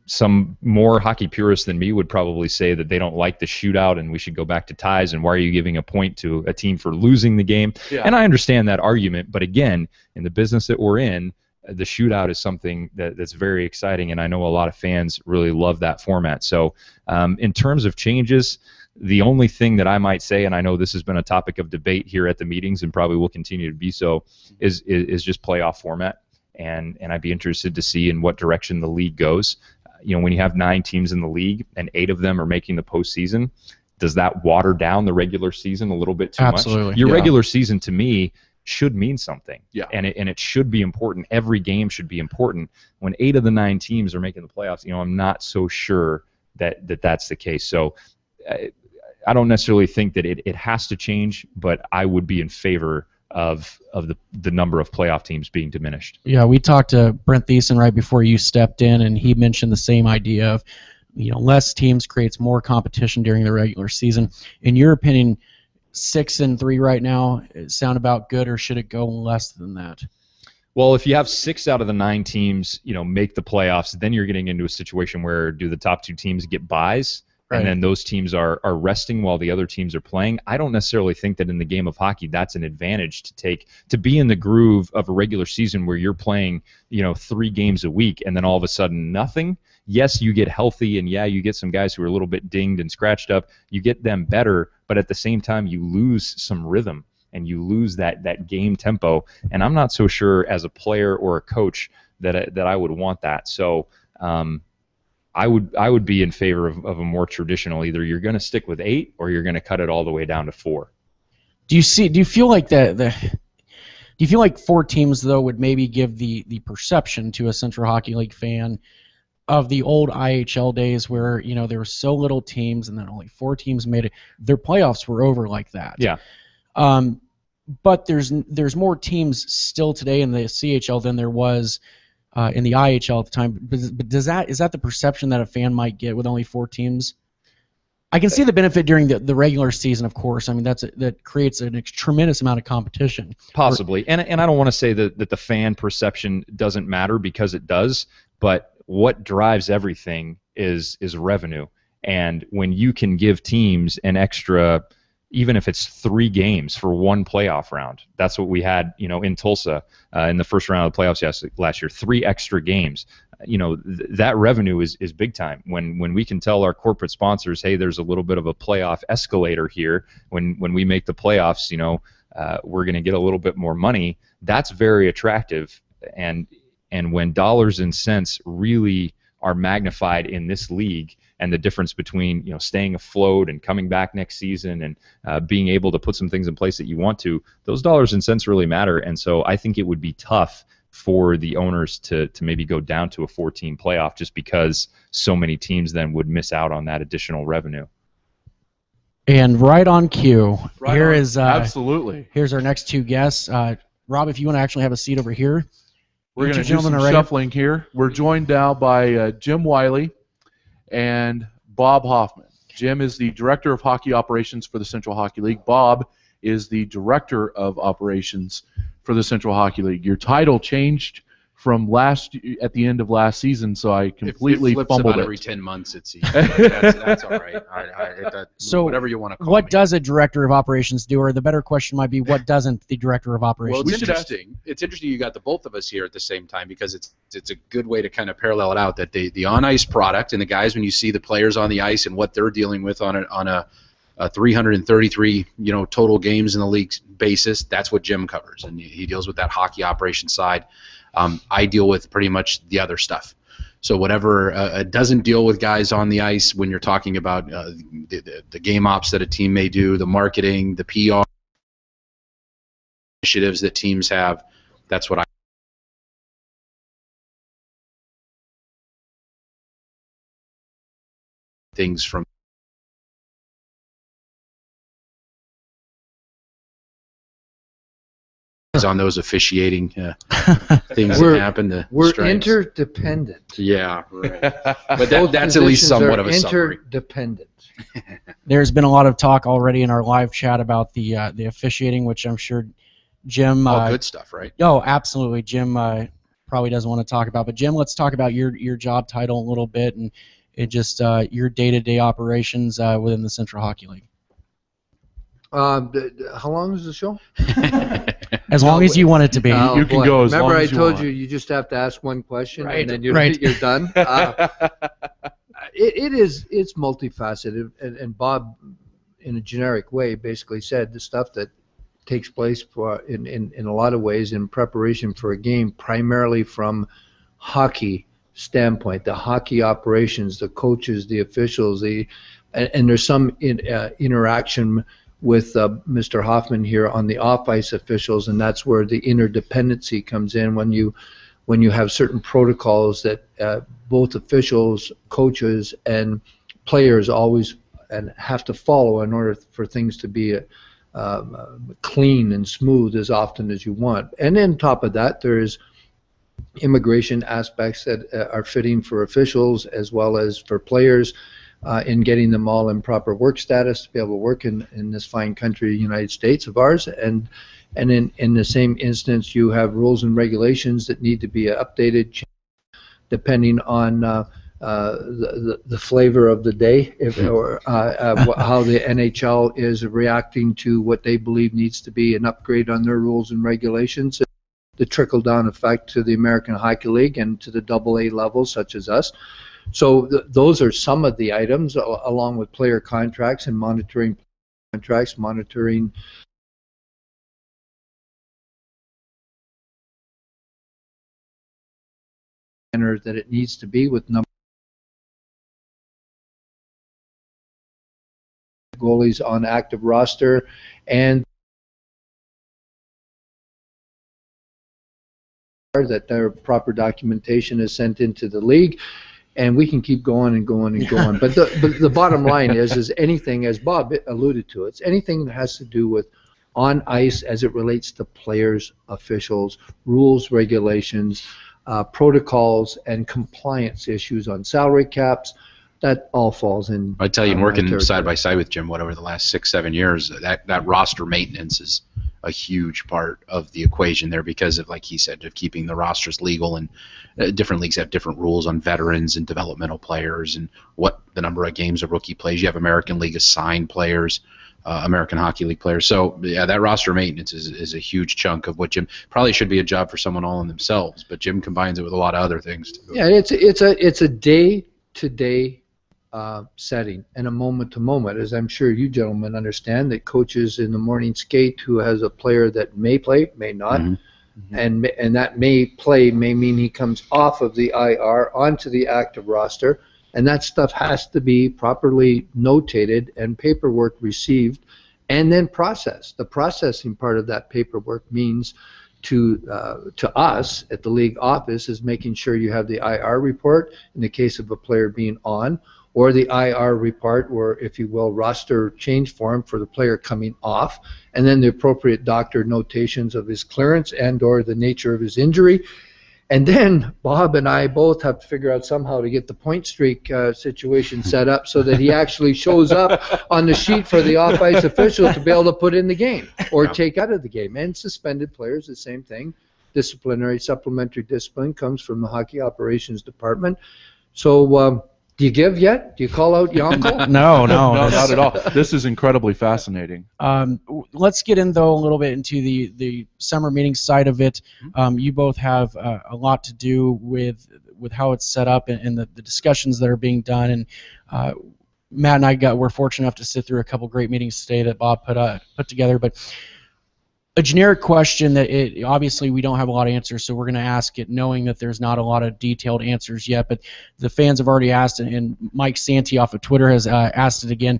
Some more hockey purists than me would probably say that they don't like the shootout and we should go back to ties, and why are you giving a point to a team for losing the game? Yeah. And I understand that argument, but again, in the business that we're in, the shootout is something that's very exciting, and I know a lot of fans really love that format. So in terms of changes, the only thing that I might say, and I know this has been a topic of debate here at the meetings and probably will continue to be so, is just playoff format, and I'd be interested to see in what direction the league goes. When you have 9 teams in the league and 8 of them are making the postseason, does that water down the regular season a little bit too much? Your regular season, to me, should mean something, and it should be important. Every game should be important. When 8 of the 9 teams are making the playoffs, I'm not so sure that's the case. So I don't necessarily think that it has to change, but I would be in favor of the number of playoff teams being diminished. Yeah, we talked to Brent Thiessen right before you stepped in, and he mentioned the same idea of, less teams creates more competition during the regular season. In your opinion, 6-3 right now sound about good, or should it go less than that? Well, if you have 6 out of the 9 teams, make the playoffs, then you're getting into a situation where do the top 2 teams get buys? Right. And then those teams are resting while the other teams are playing. I don't necessarily think that in the game of hockey that's an advantage to be in the groove of a regular season where you're playing, 3 games a week and then all of a sudden nothing. Yes, you get healthy, and you get some guys who are a little bit dinged and scratched up. You get them better, but at the same time you lose some rhythm and you lose that game tempo. And I'm not so sure as a player or a coach that I would want that. So I would be in favor of a more traditional, either you're going to stick with 8 or you're going to cut it all the way down to 4. Do you feel like do you feel like 4 teams though would maybe give the perception to a Central Hockey League fan of the old IHL days where, there were so little teams and then only 4 teams made it? Their playoffs were over like that. Yeah. But there's more teams still today in the CHL than there was in the IHL at the time. But is that the perception that a fan might get with only 4 teams? I can see the benefit during the regular season, of course. I mean, that creates a tremendous amount of competition. Possibly. And I don't want to say that the fan perception doesn't matter, because it does, but what drives everything is revenue. And when you can give teams an extra, even if it's 3 games for one playoff round, that's what we had, in Tulsa in the first round of the playoffs last year, 3 extra games. That revenue is big time. When we can tell our corporate sponsors, hey, there's a little bit of a playoff escalator here. When we make the playoffs, we're going to get a little bit more money. That's very attractive. And when dollars and cents really are magnified in this league, and the difference between staying afloat and coming back next season and being able to put some things in place that you want to, those dollars and cents really matter. And so I think it would be tough for the owners to maybe go down to a 4-team playoff, just because so many teams then would miss out on that additional revenue. And right on cue, absolutely. Here's our next 2 guests. Rob, if you want to actually have a seat over here. We're going to do some shuffling here. We're joined now by Jim Wiley and Bob Hoffman. Jim is the Director of Hockey Operations for the Central Hockey League. Bob is the Director of Operations for the Central Hockey League. Your title changed from at the end of last season, so I completely fumbled about it. Every 10 months, it seems. That's all right. So whatever you want to call what me. does a Director of Operations do? Or the better question might be, what doesn't the Director of Well, Operations it's do? interesting. It's interesting you got the both of us here at the same time, because it's a good way to kind of parallel it out, that the on-ice product and the guys, when you see the players on the ice and what they're dealing with on a 333 total games in the league basis, that's what Jim covers, and he deals with that hockey operations side. I deal with pretty much the other stuff. So whatever doesn't deal with guys on the ice, when you're talking about the game ops that a team may do, the marketing, the PR initiatives that teams have, that's what I things from on those officiating things that happen. We're strikes. interdependent. Yeah, right. But Both that's at least positions somewhat are of a summary. interdependent. There's been a lot of talk already in our live chat about the officiating, which I'm sure Jim. All good stuff, right? Oh, absolutely. Jim probably doesn't want to talk about. But Jim, let's talk about your job title a little bit and just your day-to-day operations within the Central Hockey League. How long is the show? As long as you want it to be. You can go as long Remember, as you I told want. you just have to ask one question, Right, and then you're right. done. It's multifaceted, and Bob, in a generic way, basically said the stuff that takes place in a lot of ways in preparation for a game, primarily from hockey standpoint, the hockey operations, the coaches, the officials, and there's some interaction with Mr. Hoffman here on the off-ice officials, and that's where the interdependency comes in when you have certain protocols that both officials, coaches, and players always have to follow in order for things to be clean and smooth as often as you want. And on top of that, there's immigration aspects that are fitting for officials as well as for players, in getting them all in proper work status to be able to work in this fine country, United States of ours. And in the same instance, you have rules and regulations that need to be updated depending on the flavor of the day, or how the NHL is reacting to what they believe needs to be an upgrade on their rules and regulations. The trickle-down effect to the American Hockey League and to the AA levels, such as us. So those are some of the items, along with player contracts and monitoring contracts, monitoring that it needs to be with number goalies on active roster, and that their proper documentation is sent into the league. And we can keep going and going and going. But the bottom line is anything, as Bob alluded to, it's anything that has to do with on ice as it relates to players, officials, rules, regulations, protocols, and compliance issues on salary caps. That all falls in. I tell you, working side by side with Jim, whatever the last 6-7 years, that roster maintenance is a huge part of the equation there, because of, like he said, of keeping the rosters legal. And different leagues have different rules on veterans and developmental players and what the number of games a rookie plays. You have American League assigned players, American Hockey League players. So yeah, that roster maintenance is a huge chunk of what Jim probably should be a job for someone all in themselves, but Jim combines it with a lot of other things too. Yeah, it's a day-to-day setting and a moment-to-moment, as I'm sure you gentlemen understand, that coaches in the morning skate who has a player that may play, may not, and that may play may mean he comes off of the IR onto the active roster, and that stuff has to be properly notated and paperwork received and then processed. The processing part of that paperwork means to us at the league office is making sure you have the IR report in the case of a player being on, or the IR report, or if you will, roster change form for the player coming off, and then the appropriate doctor notations of his clearance and or the nature of his injury. And then Bob and I both have to figure out somehow to get the point streak situation set up so that he actually shows up on the sheet for the off-ice official to be able to put in the game or take out of the game. And suspended players, the same thing. Disciplinary, supplementary discipline comes from the hockey operations department. So do you give yet? Do you call out your uncle? No, No, not at all. This is incredibly fascinating. Let's get in, though, a little bit into the summer meeting side of it. You both have a lot to do with how it's set up and the discussions that are being done. And Matt and I were fortunate enough to sit through a couple great meetings today that Bob put together. But a generic question that obviously we don't have a lot of answers, so we're going to ask it knowing that there's not a lot of detailed answers yet, but the fans have already asked, and Mike Santee off of Twitter has asked it again.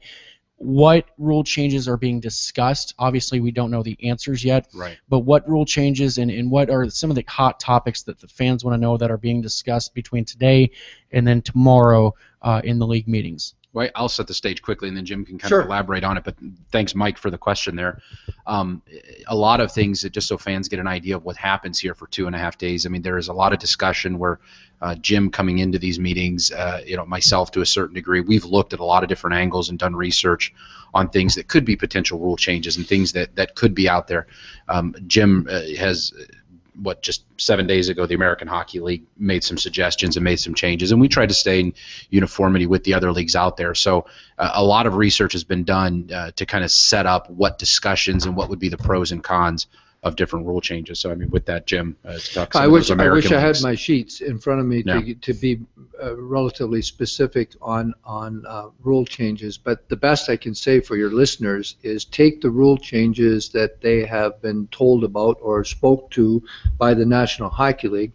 What rule changes are being discussed? Obviously, we don't know the answers yet, right? But what rule changes and what are some of the hot topics that the fans want to know that are being discussed between today and then tomorrow in the league meetings? Well, I'll set the stage quickly, and then Jim can kind of elaborate on it. But thanks, Mike, for the question there. A lot of things that just so fans get an idea of what happens here for 2.5 days. I mean, there is a lot of discussion where Jim coming into these meetings, myself to a certain degree, we've looked at a lot of different angles and done research on things that could be potential rule changes and things that could be out there. Jim has just 7 days ago, the American Hockey League made some suggestions and made some changes, and we tried to stay in uniformity with the other leagues out there. So a lot of research has been done to kind of set up what discussions and what would be the pros and cons of different rule changes. So, I mean, with that, Jim, I wish I had my sheets in front of me to be relatively specific on rule changes. But the best I can say for your listeners is take the rule changes that they have been told about or spoke to by the National Hockey League,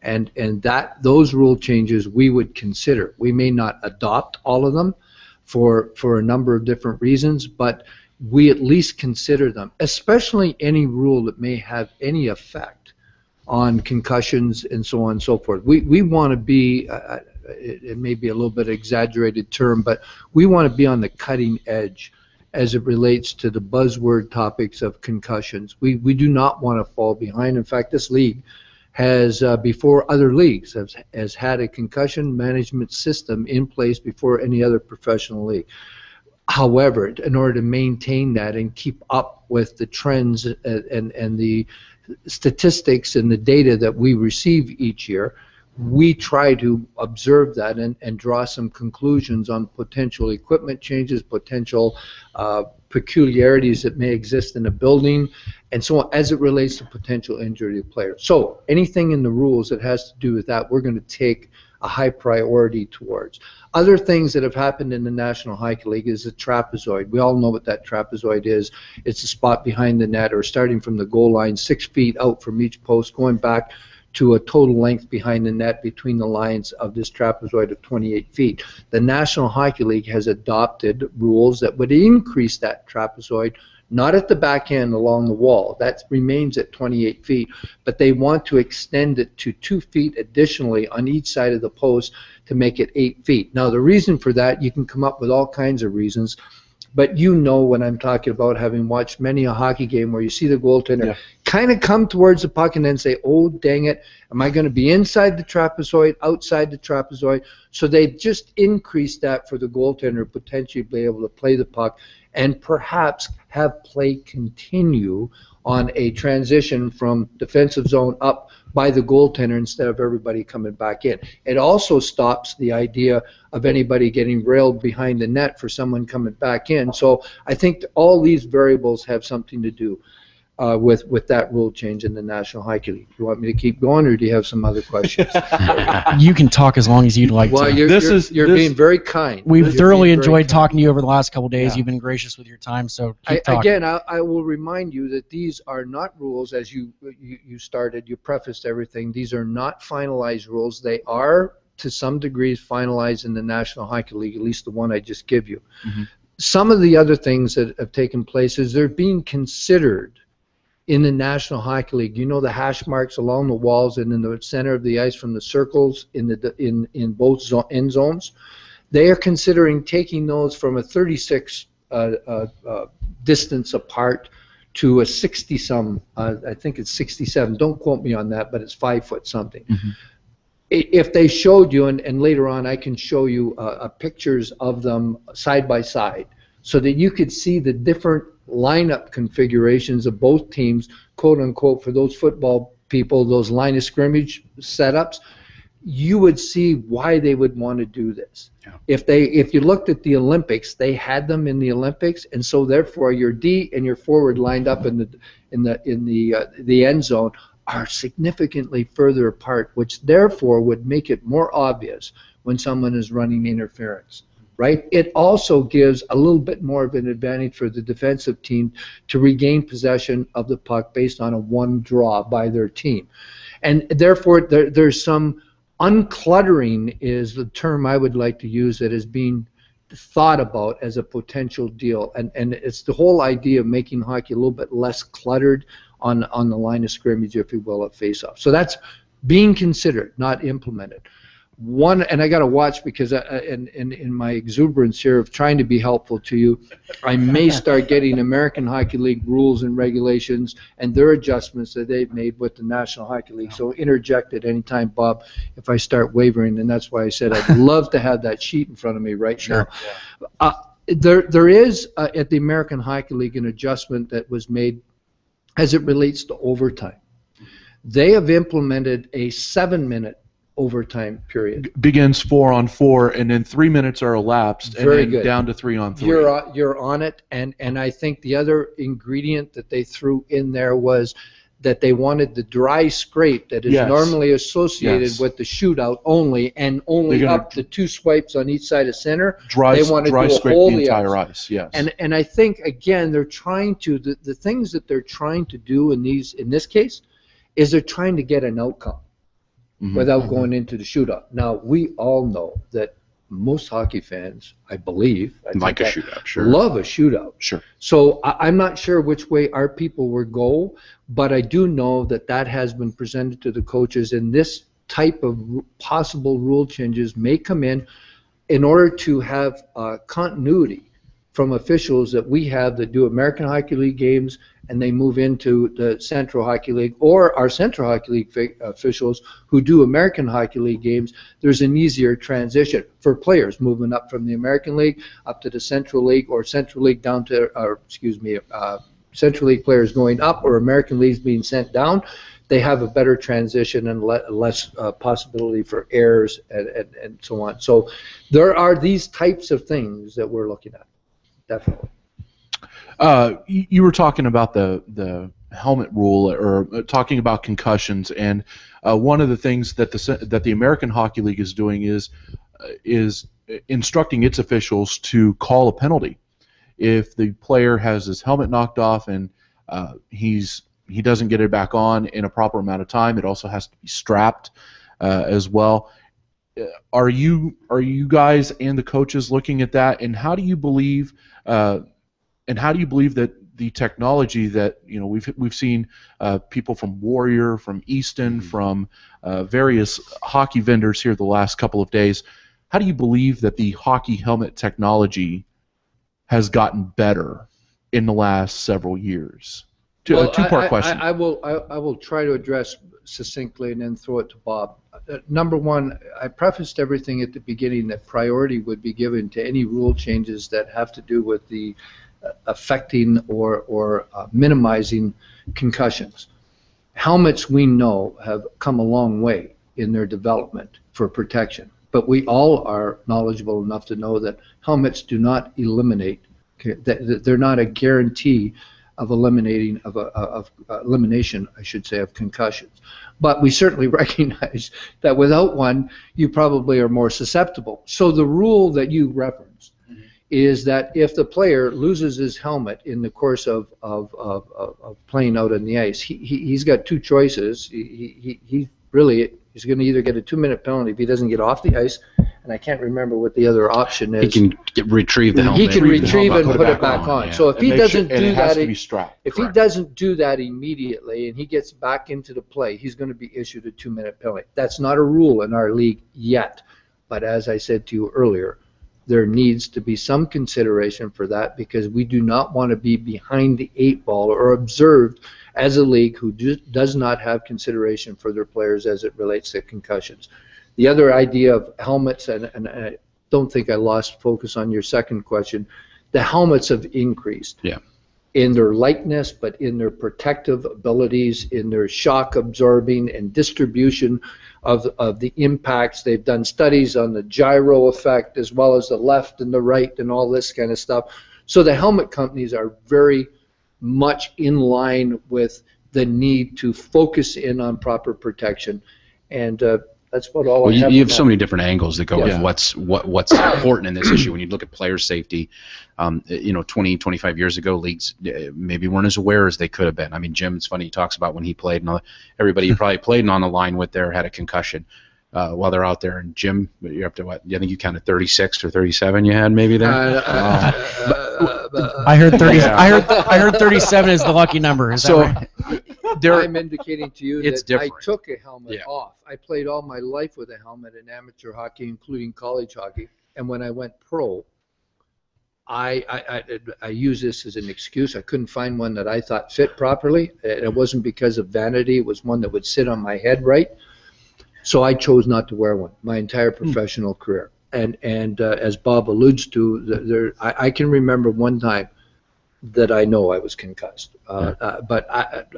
and that those rule changes we would consider. We may not adopt all of them for a number of different reasons, but we at least consider them, especially any rule that may have any effect on concussions and so on and so forth. We want to be, it may be a little bit exaggerated term, but we want to be on the cutting edge as it relates to the buzzword topics of concussions. We do not want to fall behind. In fact, this league has, before other leagues, has had a concussion management system in place before any other professional league. However, in order to maintain that and keep up with the trends and the statistics and the data that we receive each year, we try to observe that and draw some conclusions on potential equipment changes, potential peculiarities that may exist in a building, and so on, as it relates to potential injury to players. So anything in the rules that has to do with that, we're going to take a high priority towards. Other things that have happened in the National Hockey League is the trapezoid. We all know what that trapezoid is. It's a spot behind the net or starting from the goal line, 6 feet out from each post, going back to a total length behind the net between the lines of this trapezoid of 28 feet. The National Hockey League has adopted rules that would increase that trapezoid, not at the back end along the wall. That remains at 28 feet, but they want to extend it to 2 feet additionally on each side of the post to make it 8 feet. Now, the reason for that, you can come up with all kinds of reasons, but you know what I'm talking about, having watched many a hockey game where you see the goaltender kind of come towards the puck and then say, oh, dang it, am I going to be inside the trapezoid, outside the trapezoid? So they just increased that for the goaltender to potentially be able to play the puck and perhaps have play continue on a transition from defensive zone up by the goaltender instead of everybody coming back in. It also stops the idea of anybody getting railed behind the net for someone coming back in. So I think all these variables have something to do with that rule change in the National Hockey League. You want me to keep going, or do you have some other questions? You can talk as long as you'd like Well, to. you're being very kind. We've You're thoroughly being very enjoyed kind. talking to you over the last couple of days. Yeah. You've been gracious with your time, so keep talking. Again, I will remind you that these are not rules, as you started, you prefaced everything. These are not finalized rules. They are, to some degrees, finalized in the National Hockey League, at least the one I just give you. Mm-hmm. Some of the other things that have taken place is they're being considered in the National Hockey League. You know the hash marks along the walls and in the center of the ice from the circles in both end zones. They are considering taking those from a 36 distance apart to a 60-some, I think it's 67. Don't quote me on that, but it's 5 foot something. Mm-hmm. If they showed you, and later on I can show you pictures of them side by side, so that you could see the different lineup configurations of both teams, quote unquote, for those football people, those line of scrimmage setups, you would see why they would want to do this. Yeah. If you looked at the Olympics, they had them in the Olympics, and so therefore your D and your forward lined up in the end zone are significantly further apart, which therefore would make it more obvious when someone is running interference. Right? It also gives a little bit more of an advantage for the defensive team to regain possession of the puck based on a one draw by their team. And therefore, there's some uncluttering is the term I would like to use that is being thought about as a potential deal. And it's the whole idea of making hockey a little bit less cluttered on the line of scrimmage, if you will, at face-off. So that's being considered, not implemented. One, and I got to watch because in my exuberance here of trying to be helpful to you, I may start getting American Hockey League rules and regulations and their adjustments that they've made with the National Hockey League. So interject at any time, Bob, if I start wavering, and that's why I said I'd love to have that sheet in front of me right now. There is at the American Hockey League an adjustment that was made as it relates to overtime. They have implemented a 7-minute overtime period. Begins 4-on-4, and then 3 minutes are elapsed, and Very then good. down to 3-on-3. You're on it, and I think the other ingredient that they threw in there was that they wanted the dry scrape that is Yes. normally associated Yes. with the shootout only, and only They're gonna up to 2 swipes on each side of center. Dry, They want to dry do a scrape whole the the entire ice. ice. Yes. And I think again they're trying to the things that they're trying to do in this case is they're trying to get an outcome. Mhm. Without going into the shootout. Now, we all know that most hockey fans, I believe, Like a shootout, sure. love a shootout. Sure. So I'm not sure which way our people would go, but I do know that has been presented to the coaches, and this type of possible rule changes may come in order to have continuity from officials that we have that do American Hockey League games and they move into the Central Hockey League, or our Central Hockey League officials who do American Hockey League games. There's an easier transition for players moving up from the American League up to the Central League, or Central League down to, Central League players going up, or American Leagues being sent down. They have a better transition and less possibility for errors and so on. So there are these types of things that we're looking at, definitely. You were talking about the helmet rule, or talking about concussions, and one of the things that the American Hockey League is doing is instructing its officials to call a penalty if the player has his helmet knocked off and he's he doesn't get it back on in a proper amount of time. It also has to be strapped as well. Are you guys and the coaches looking at that, and how do you believe that the technology that we've seen people from Warrior, from Easton, from various hockey vendors here the last couple of days, how do you believe that the hockey helmet technology has gotten better in the last several years? A two-part question. I will try to address succinctly and then throw it to Bob. Number one, I prefaced everything at the beginning that priority would be given to any rule changes that have to do with the affecting or minimizing concussions. Helmets, we know, have come a long way in their development for protection, but we all are knowledgeable enough to know that helmets do not eliminate, that they're not a guarantee of elimination, I should say, of concussions. But we certainly recognize that without one, you probably are more susceptible. So the rule that you referenced is that if the player loses his helmet in the course of playing out on the ice, he's got two choices. He's going to either get a 2-minute penalty if he doesn't get off the ice, and I can't remember what the other option is. He can retrieve the helmet. He can retrieve and put it back on. Yeah. So if he doesn't do that, if he doesn't do that immediately and he gets back into the play, he's going to be issued a 2-minute penalty. That's not a rule in our league yet, but as I said to you earlier, there needs to be some consideration for that, because we do not want to be behind the 8 ball or observed as a league who does not have consideration for their players as it relates to concussions. The other idea of helmets, and I don't think I lost focus on your second question, the helmets have increased in their lightness, but in their protective abilities, in their shock absorbing and distribution of the impacts. They've done studies on the gyro effect as well as the left and the right and all this kind of stuff. So the helmet companies are very much in line with the need to focus in on proper protection, and that's what all. Well, you have so many different angles that go with what's important in this issue. When you look at player safety, 20, 25 years ago, leagues maybe weren't as aware as they could have been. I mean, Jim, it's funny, he talks about when he played, and everybody he probably played on the line with there had a concussion while they're out there. And Jim, you're up to what? I think you counted 36 or 37 you had maybe there. I heard 30. I heard 37 is the lucky number. Is that right? I'm indicating to you that different. I took a helmet off. I played all my life with a helmet in amateur hockey, including college hockey. And when I went pro, I use this as an excuse. I couldn't find one that I thought fit properly. It wasn't because of vanity. It was one that would sit on my head right. So I chose not to wear one my entire professional career. And as Bob alludes to, I can remember one time that I know I was concussed. But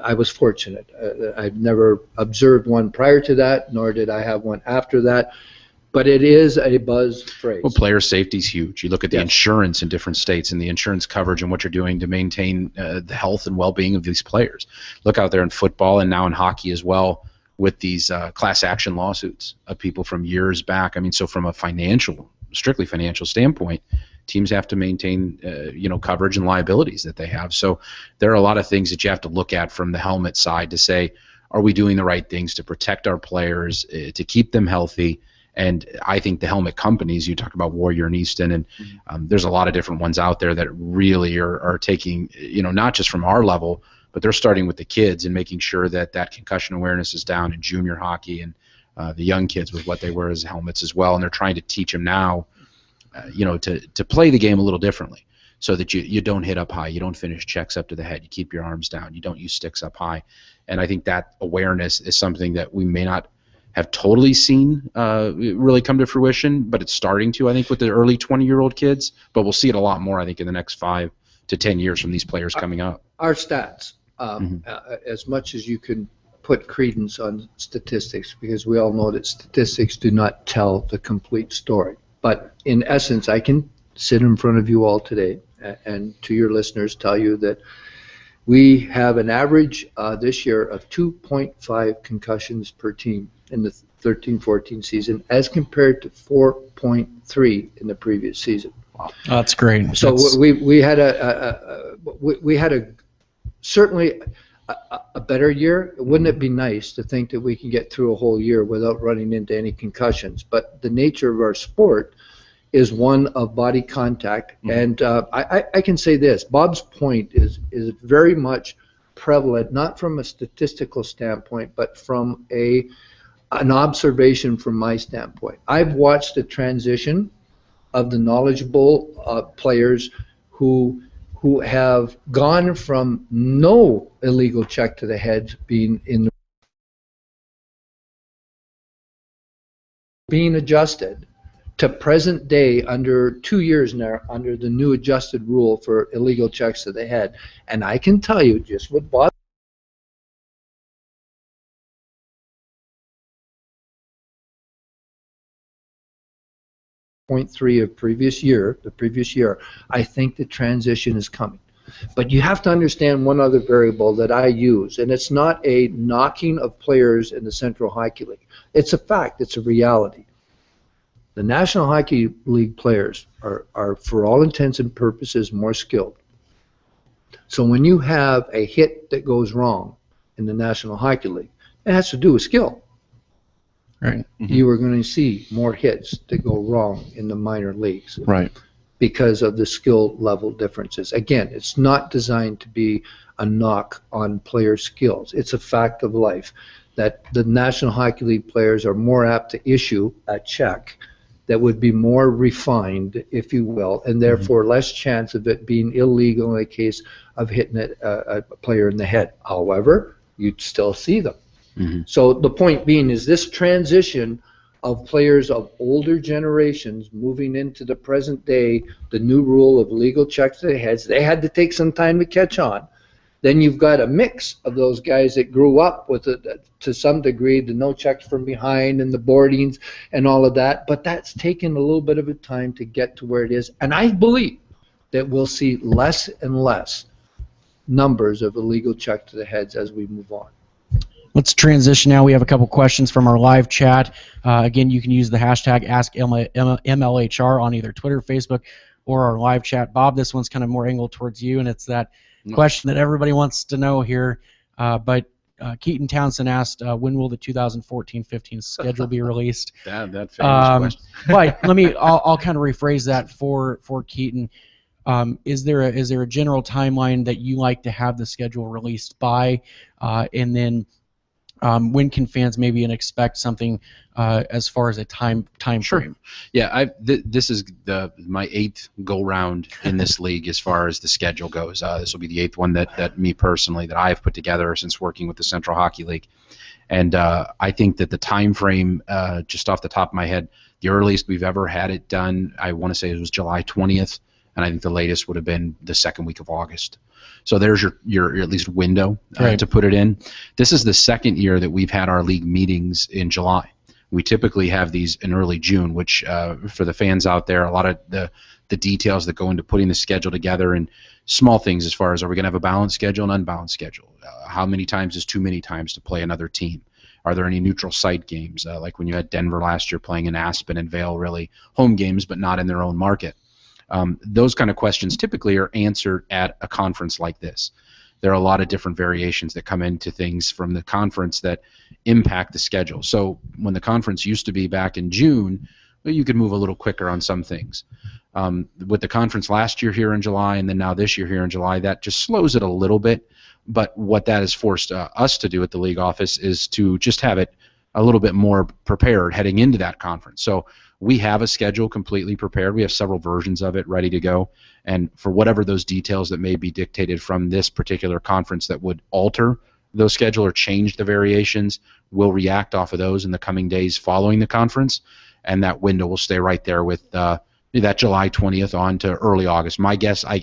I was fortunate. I've never observed one prior to that, nor did I have one after that. But it is a buzz phrase. Well, player safety is huge. You look at the insurance in different states and the insurance coverage and what you're doing to maintain the health and well-being of these players. Look out there in football and now in hockey as well with these class action lawsuits of people from years back. I mean, so from a strictly financial standpoint, teams have to maintain, coverage and liabilities that they have. So there are a lot of things that you have to look at from the helmet side to say, are we doing the right things to protect our players, to keep them healthy? And I think the helmet companies, you talk about Warrior and Easton, and there's a lot of different ones out there that really are taking, not just from our level, but they're starting with the kids and making sure that concussion awareness is down in junior hockey and the young kids with what they wear as helmets as well. And they're trying to teach them now, to play the game a little differently so that you don't hit up high, you don't finish checks up to the head, you keep your arms down, you don't use sticks up high. And I think that awareness is something that we may not have totally seen really come to fruition, but it's starting to, I think, with the early 20-year-old kids. But we'll see it a lot more, I think, in the next 5 to 10 years from these players coming up. Our stats, as much as you can put credence on statistics, because we all know that statistics do not tell the complete story. But in essence, I can sit in front of you all today and to your listeners tell you that we have an average this year of 2.5 concussions per team in the 13-14 season, as compared to 4.3 in the previous season. Wow, that's great. So we had a certainly a better year? Wouldn't it be nice to think that we can get through a whole year without running into any concussions? But the nature of our sport is one of body contact, and I can say this: Bob's point is very much prevalent, not from a statistical standpoint, but from an observation from my standpoint. I've watched the transition of the knowledgeable players who have gone from no illegal check to the head being adjusted to present day under 2 years now under the new adjusted rule for illegal checks to the head. And I can tell you just what Bob 0.3 of the previous year, I think the transition is coming. But you have to understand one other variable that I use, and it's not a knocking of players in the Central Hockey League. It's a fact. It's a reality. The National Hockey League players are, for all intents and purposes, more skilled. So when you have a hit that goes wrong in the National Hockey League, it has to do with skill. Right. You are going to see more hits that go wrong in the minor leagues. Right. Because of the skill level differences. Again, it's not designed to be a knock on player skills. It's a fact of life that the National Hockey League players are more apt to issue a check that would be more refined, if you will, and therefore less chance of it being illegal in the case of hitting a player in the head. However, you'd still see them. So the point being is this transition of players of older generations moving into the present day, the new rule of legal checks to the heads, they had to take some time to catch on. Then you've got a mix of those guys that grew up with it to some degree, the no checks from behind and the boardings and all of that, but that's taken a little bit of a time to get to where it is. And I believe that we'll see less and less numbers of illegal check to the heads as we move on. Let's transition now. We have a couple questions from our live chat. Again, you can use the hashtag AskMLHR on either Twitter, Facebook, or our live chat. Bob, this one's kind of more angled towards you, and it's that question that everybody wants to know here. But Keaton Townsend asked, when will the 2014-15 schedule be released? That famous question. But I'll kind of rephrase that for Keaton. Is there a general timeline that you like to have the schedule released by, and then when can fans maybe expect something as far as a time frame? Yeah, this is my 8th go round in this league as far as the schedule goes. This will be the 8th one that me personally that I've put together since working with the Central Hockey League, and I think that the time frame, just off the top of my head, the earliest we've ever had it done, I want to say it was July 20th, and I think the latest would have been the 2nd week of August. So there's your at least window to put it in. This is the 2nd year that we've had our league meetings in July. We typically have these in early June, which for the fans out there, a lot of the details that go into putting the schedule together and small things as far as are we going to have a balanced schedule and unbalanced schedule? How many times is too many times to play another team? Are there any neutral site games, like when you had Denver last year playing in Aspen and Vail, really home games but not in their own market? Those kind of questions typically are answered at a conference like this. There are a lot of different variations that come into things from the conference that impact the schedule. So when the conference used to be back in June, well, you could move a little quicker on some things. With the conference last year here in July and then now this year here in July, that just slows it a little bit. But what that has forced us to do at the league office is to just have it a little bit more prepared heading into that conference. So we have a schedule completely prepared. We have several versions of it ready to go. And for whatever those details that may be dictated from this particular conference that would alter those schedule or change the variations, we'll react off of those in the coming days following the conference. And that window will stay right there with that July 20th on to early August. My guess, I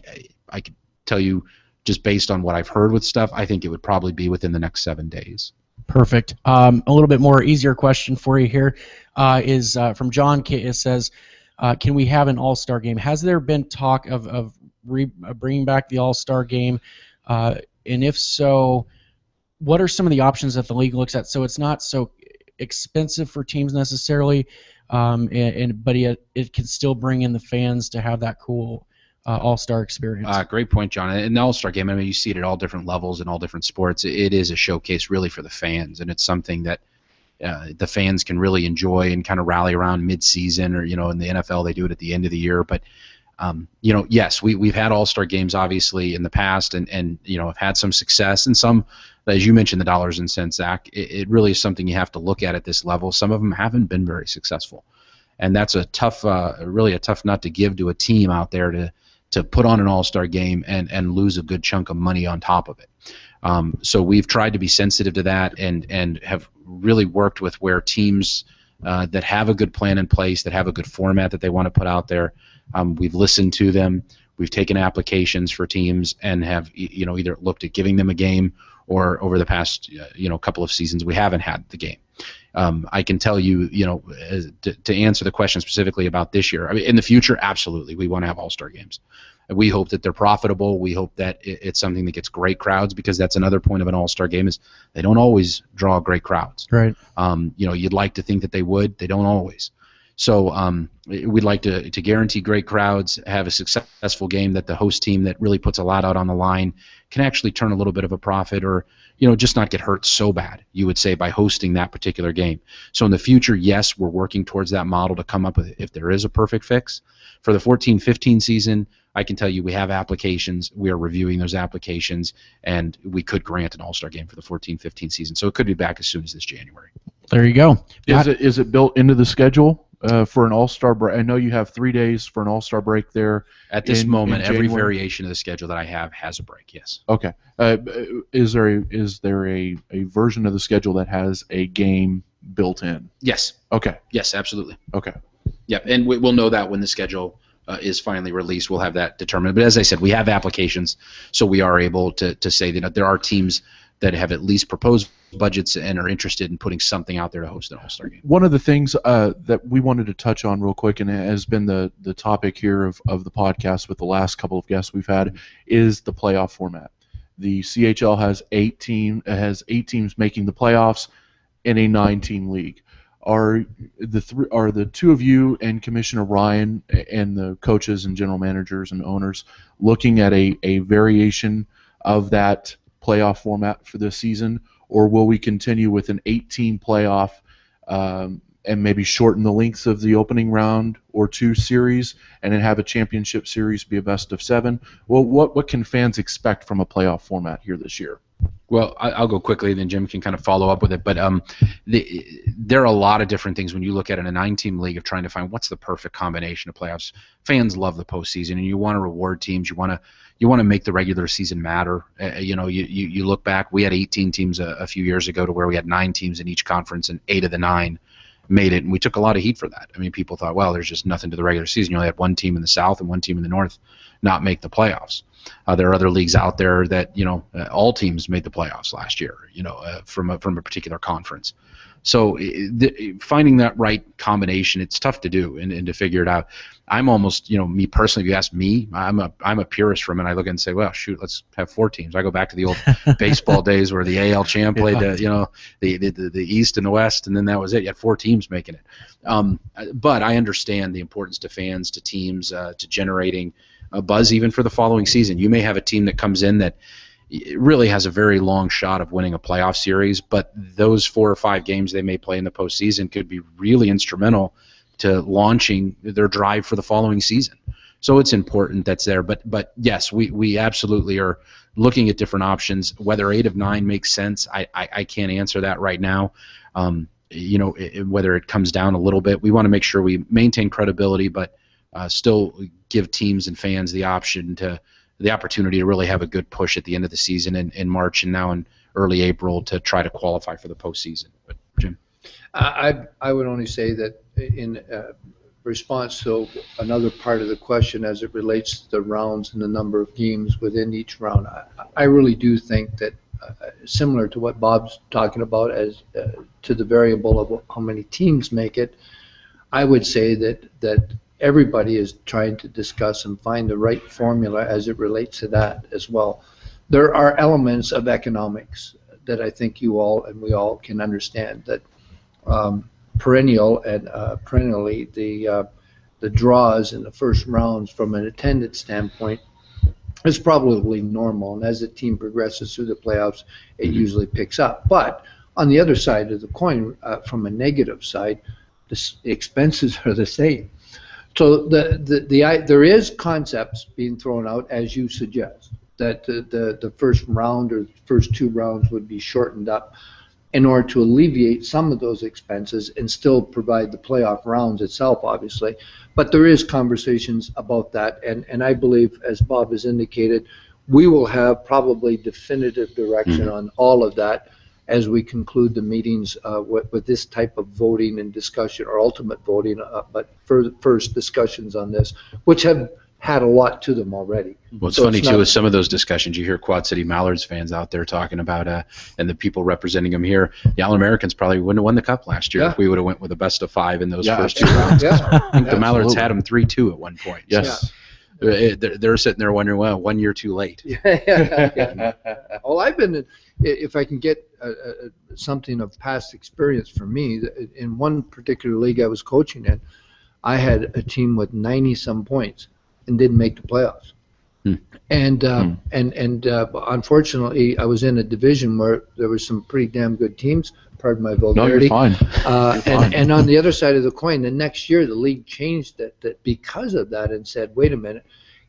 could tell you just based on what I've heard with stuff, I think it would probably be within the next 7 days. Perfect. A little bit more easier question for you here is from John. It says, can we have an all-star game? Has there been talk of bringing back the all-star game? And if so, what are some of the options that the league looks at? So it's not so expensive for teams necessarily, but it can still bring in the fans to have that cool All-Star experience. Great point, John. And the All-Star game, I mean, you see it at all different levels in all different sports. It is a showcase really for the fans, and it's something that the fans can really enjoy and kind of rally around mid-season, or in the NFL they do it at the end of the year. But yes, we've had All-Star games obviously in the past, and have had some success, and some, as you mentioned, the dollars and cents, Zach. It really is something you have to look at this level. Some of them haven't been very successful, and that's a tough, really a tough nut to give to a team out there to put on an All-Star game and lose a good chunk of money on top of it. So we've tried to be sensitive to that, and have really worked with where teams that have a good plan in place, that have a good format that they want to put out there. We've listened to them. We've taken applications for teams and have either looked at giving them a game, or over the past couple of seasons we haven't had the game. I can tell you, to answer the question specifically about this year, I mean, in the future, absolutely, we want to have All-Star games. We hope that they're profitable. We hope that it's something that gets great crowds, because that's another point of an All-Star game, is they don't always draw great crowds. Right. You'd like to think that they would. They don't always. So we'd like to guarantee great crowds, have a successful game that the host team that really puts a lot out on the line can actually turn a little bit of a profit, or just not get hurt so bad, you would say, by hosting that particular game. So in the future, yes, we're working towards that model to come up with, if there is a perfect fix. For the 14-15 season, I can tell you we have applications. We are reviewing those applications, and we could grant an All-Star game for the 14-15 season. So it could be back as soon as this January. There you go. Is it built into the schedule for an All-Star break? I know you have 3 days for an All-Star break there. At this moment, every variation of the schedule that I have has a break, yes. Okay. Is there a version of the schedule that has a game built in? Yes. Okay. Yes, absolutely. Okay. Yep, and we'll know that when the schedule is finally released. We'll have that determined. But as I said, we have applications, so we are able to say that there are teams that have at least proposed budgets and are interested in putting something out there to host an All-Star game. One of the things that we wanted to touch on real quick, and it has been the topic here of the podcast with the last couple of guests we've had, is the playoff format. The CHL has 8 teams making the playoffs in a 9-team league. Are the two of you and Commissioner Ryan and the coaches and general managers and owners looking at a variation of that playoff format for this season, or will we continue with an 8-team playoff and maybe shorten the lengths of the opening round or 2 series, and then have a championship series be a best of 7? Well, what can fans expect from a playoff format here this year? Well, I'll go quickly, then Jim can kind of follow up with it. But there are a lot of different things when you look at in a 9-team league of trying to find what's the perfect combination of playoffs. Fans love the postseason, and you want to reward teams. You want to make the regular season matter. You look back, we had 18 teams a few years ago to where we had 9 teams in each conference, and 8 of the 9 made it, and we took a lot of heat for that. I mean, people thought, well, there's just nothing to the regular season. You only had 1 team in the South and 1 team in the North not make the playoffs. There are other leagues out there that all teams made the playoffs last year, from a particular conference. So finding that right combination, it's tough to do and to figure it out. I'm almost, me personally, if you ask me, I'm a purist from it. I look and say, well, shoot, let's have 4 teams. I go back to the old baseball days where the AL champ played, the East and the West, and then that was it. You had 4 teams making it. But I understand the importance to fans, to teams, to generating a buzz even for the following season. You may have a team that comes in that really has a very long shot of winning a playoff series, but those 4 or 5 games they may play in the postseason could be really instrumental to launching their drive for the following season. So it's important that's there. But yes, we absolutely are looking at different options. Whether 8 of 9 makes sense, I can't answer that right now. Whether it comes down a little bit, we want to make sure we maintain credibility, but still give teams and fans the opportunity to really have a good push at the end of the season in March and now in early April to try to qualify for the postseason. But Jim, I would only say that in response to another part of the question as it relates to the rounds and the number of games within each round, I really do think that similar to what Bob's talking about as to the variable of how many teams make it, I would say that everybody is trying to discuss and find the right formula as it relates to that as well. There are elements of economics that I think you all and we all can understand that perennially the the draws in the first rounds from an attendance standpoint is probably normal. And as the team progresses through the playoffs, it usually picks up. But on the other side of the coin, from a negative side, the expenses are the same. So there is concepts being thrown out, as you suggest, that the first round or first 2 rounds would be shortened up in order to alleviate some of those expenses and still provide the playoff rounds itself, obviously. But there is conversations about that, and I believe, as Bob has indicated, we will have probably definitive direction on all of that as we conclude the meetings with this type of voting and discussion, or ultimate voting, but first discussions on this, which have had a lot to them already. Well, it's funny too, with some of those discussions, you hear Quad City Mallards fans out there talking about, and the people representing them here, the All-Americans probably wouldn't have won the Cup last year if we would have went with a best of 5 in those first 2 rounds. I think the Mallards had them 3-2 at one point. Yes. They're sitting there wondering, well, 1 year too late. Well, I've been, if I can get something of past experience for me, in one particular league I was coaching in, I had a team with 90-some points and didn't make the playoffs. And unfortunately, I was in a division where there were some pretty damn good teams. Pardon my vulgarity. No, you're fine. And on the other side of the coin, the next year the league changed that because of that, and said, wait a minute,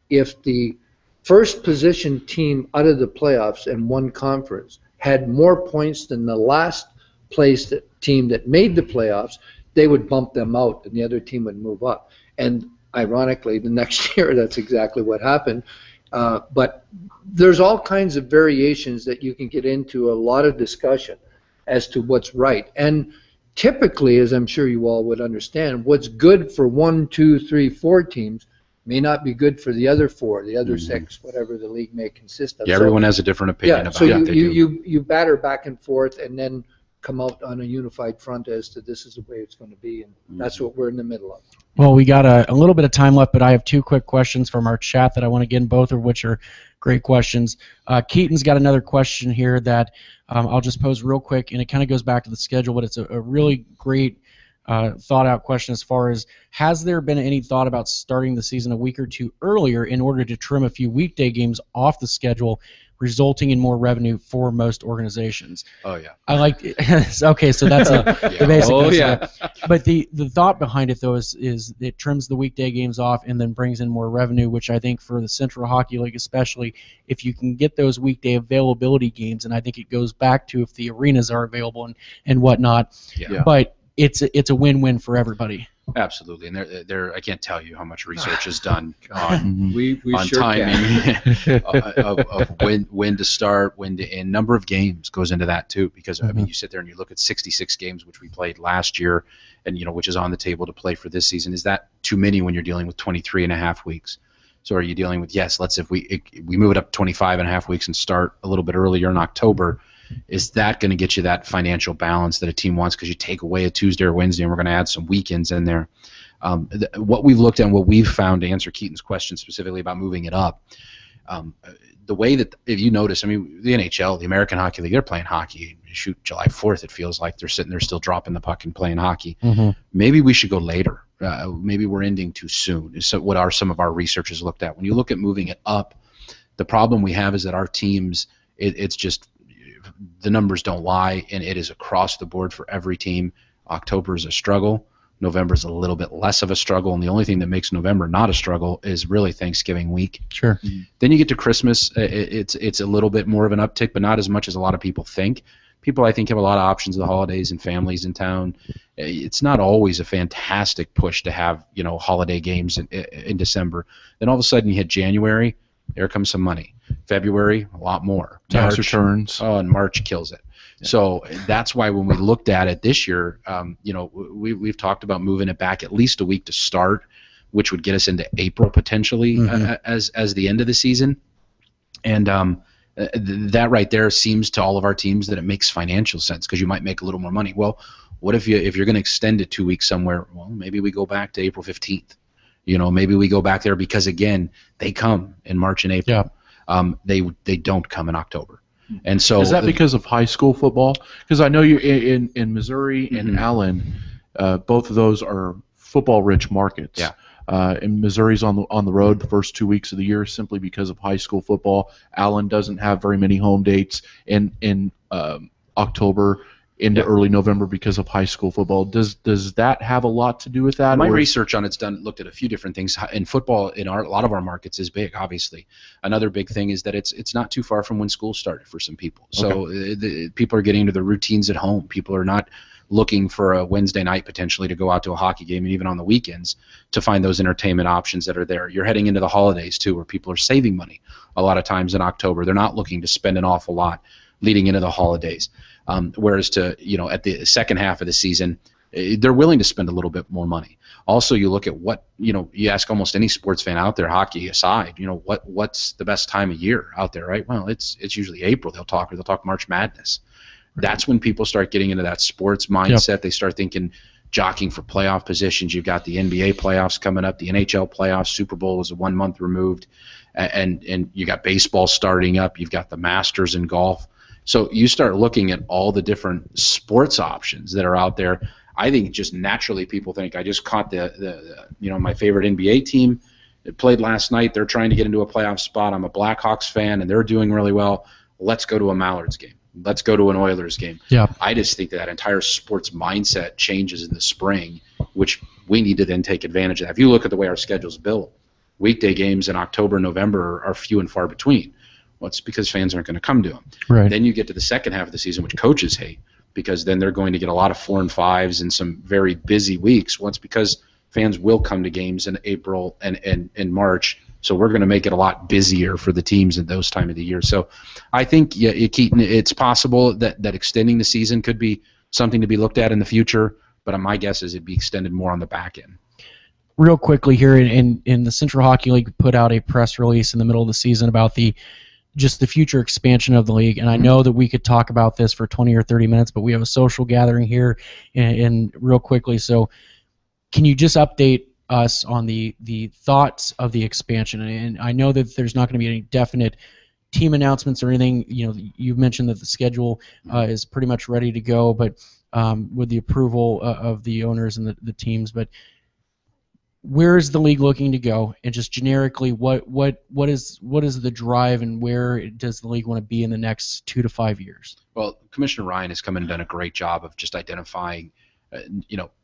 if the first position team out of the playoffs in one conference had more points than the last place team that made the playoffs, they would bump them out and the other team would move up. And ironically, the next year, that's exactly what happened. But there's all kinds of variations that you can get into, a lot of discussion as to what's right. And typically, as I'm sure you all would understand, what's good for 1, 2, 3, 4 teams may not be good for the other 4, the other 6, whatever the league may consist of. Yeah, everyone has a different opinion about so it. you batter back and forth and then come out on a unified front as to this is the way it's going to be, and that's what we're in the middle of. Well, we got a little bit of time left, but I have 2 quick questions from our chat that I want to get in, both of which are great questions. Keaton's got another question here that I'll just pose real quick, and it kind of goes back to the schedule, but it's a really great thought-out question as far as, has there been any thought about starting the season a week or 2 earlier in order to trim a few weekday games off the schedule, resulting in more revenue for most organizations? Oh, yeah. I like okay, so that's the basic answer. But the thought behind it, though, is it trims the weekday games off and then brings in more revenue, which I think for the Central Hockey League especially, if you can get those weekday availability games, and I think it goes back to if the arenas are available and whatnot, but it's a win-win for everybody. Absolutely, and there I can't tell you how much research is done on we on sure timing of when to start, when to end. Number of games goes into that too, because I mean, you sit there and you look at 66 games which we played last year, and which is on the table to play for this season. Is that too many when you're dealing with 23 and a half weeks? So are you dealing with, if we move it up 25 and a half weeks and start a little bit earlier in October? Is that going to get you that financial balance that a team wants, because you take away a Tuesday or Wednesday and we're going to add some weekends in there? What we've looked at and what we've found, to answer Keaton's question specifically about moving it up, the way that, if you notice, I mean, the NHL, the American Hockey League, they're playing hockey. Shoot, July 4th, it feels like they're sitting there still dropping the puck and playing hockey. Maybe we should go later. Maybe we're ending too soon. So what are some of our researchers looked at? When you look at moving it up, the problem we have is that our teams, it's just, the numbers don't lie, and it is across the board for every team. October is a struggle. November is a little bit less of a struggle, and the only thing that makes November not a struggle is really Thanksgiving week. Sure. Then you get to Christmas. It's a little bit more of an uptick, but not as much as a lot of people think. People, I think, have a lot of options of the holidays and families in town. It's not always a fantastic push to have holiday games in December. Then all of a sudden you hit January. There comes some money. February, a lot more. Tax returns. Oh, and March kills it. Yeah. So that's why when we looked at it this year, we've talked about moving it back at least a week to start, which would get us into April potentially as the end of the season. And that right there seems to all of our teams that it makes financial sense, because you might make a little more money. Well, what if you're going to extend it 2 weeks somewhere? Well, maybe we go back to April 15th. Maybe we go back there, because again, they come in March and April. Yeah. They don't come in October. And so is that because of high school football? Because I know you're in Missouri and Allen, both of those are football-rich markets. Yeah. And Missouri's on the road the first 2 weeks of the year simply because of high school football. Allen doesn't have very many home dates in October into early November because of high school football. Does that have a lot to do with that? My research on it's looked at a few different things. In football, a lot of our markets is big, obviously. Another big thing is that it's not too far from when school started for some people. So people are getting into the routines at home. People are not looking for a Wednesday night potentially to go out to a hockey game, and even on the weekends to find those entertainment options that are there. You're heading into the holidays too, where people are saving money a lot of times in October. They're not looking to spend an awful lot leading into the holidays. Whereas at the second half of the season, they're willing to spend a little bit more money. Also, you look at what, you ask almost any sports fan out there, hockey aside, what's the best time of year out there, right? Well, it's usually April. They'll talk March Madness. That's when people start getting into that sports mindset. Yep. They start thinking jockeying for playoff positions. You've got the NBA playoffs coming up, the NHL playoffs. Super Bowl is 1 month removed, and you got baseball starting up. You've got the Masters in golf. So you start looking at all the different sports options that are out there. I think just naturally people think, I just caught my favorite NBA team. It played last night. They're trying to get into a playoff spot. I'm a Blackhawks fan, and they're doing really well. Let's go to a Mallards game. Let's go to an Oilers game. Yeah. I just think that entire sports mindset changes in the spring, which we need to then take advantage of. If you look at the way our schedule's built, weekday games in October and November are few and far between. Well, it's because fans aren't going to come to them. Right. Then you get to the second half of the season, which coaches hate, because then they're going to get a lot of 4 and 5s and some very busy weeks. Well, it's because fans will come to games in April and March, so we're going to make it a lot busier for the teams at those time of the year. So I think, Keaton, it's possible that extending the season could be something to be looked at in the future, but my guess is it'd be extended more on the back end. Real quickly here, in the Central Hockey League put out a press release in the middle of the season about the future expansion of the league, and I know that we could talk about this for 20 or 30 minutes, but we have a social gathering here, and real quickly, so can you just update us on the thoughts of the expansion? And I know that there's not going to be any definite team announcements or anything. You've mentioned that the schedule is pretty much ready to go, but with the approval of the owners and the teams, but where is the league looking to go? And just generically, what is the drive, and where does the league want to be in the next 2 to 5 years? Well, Commissioner Ryan has come in and done a great job of just identifying.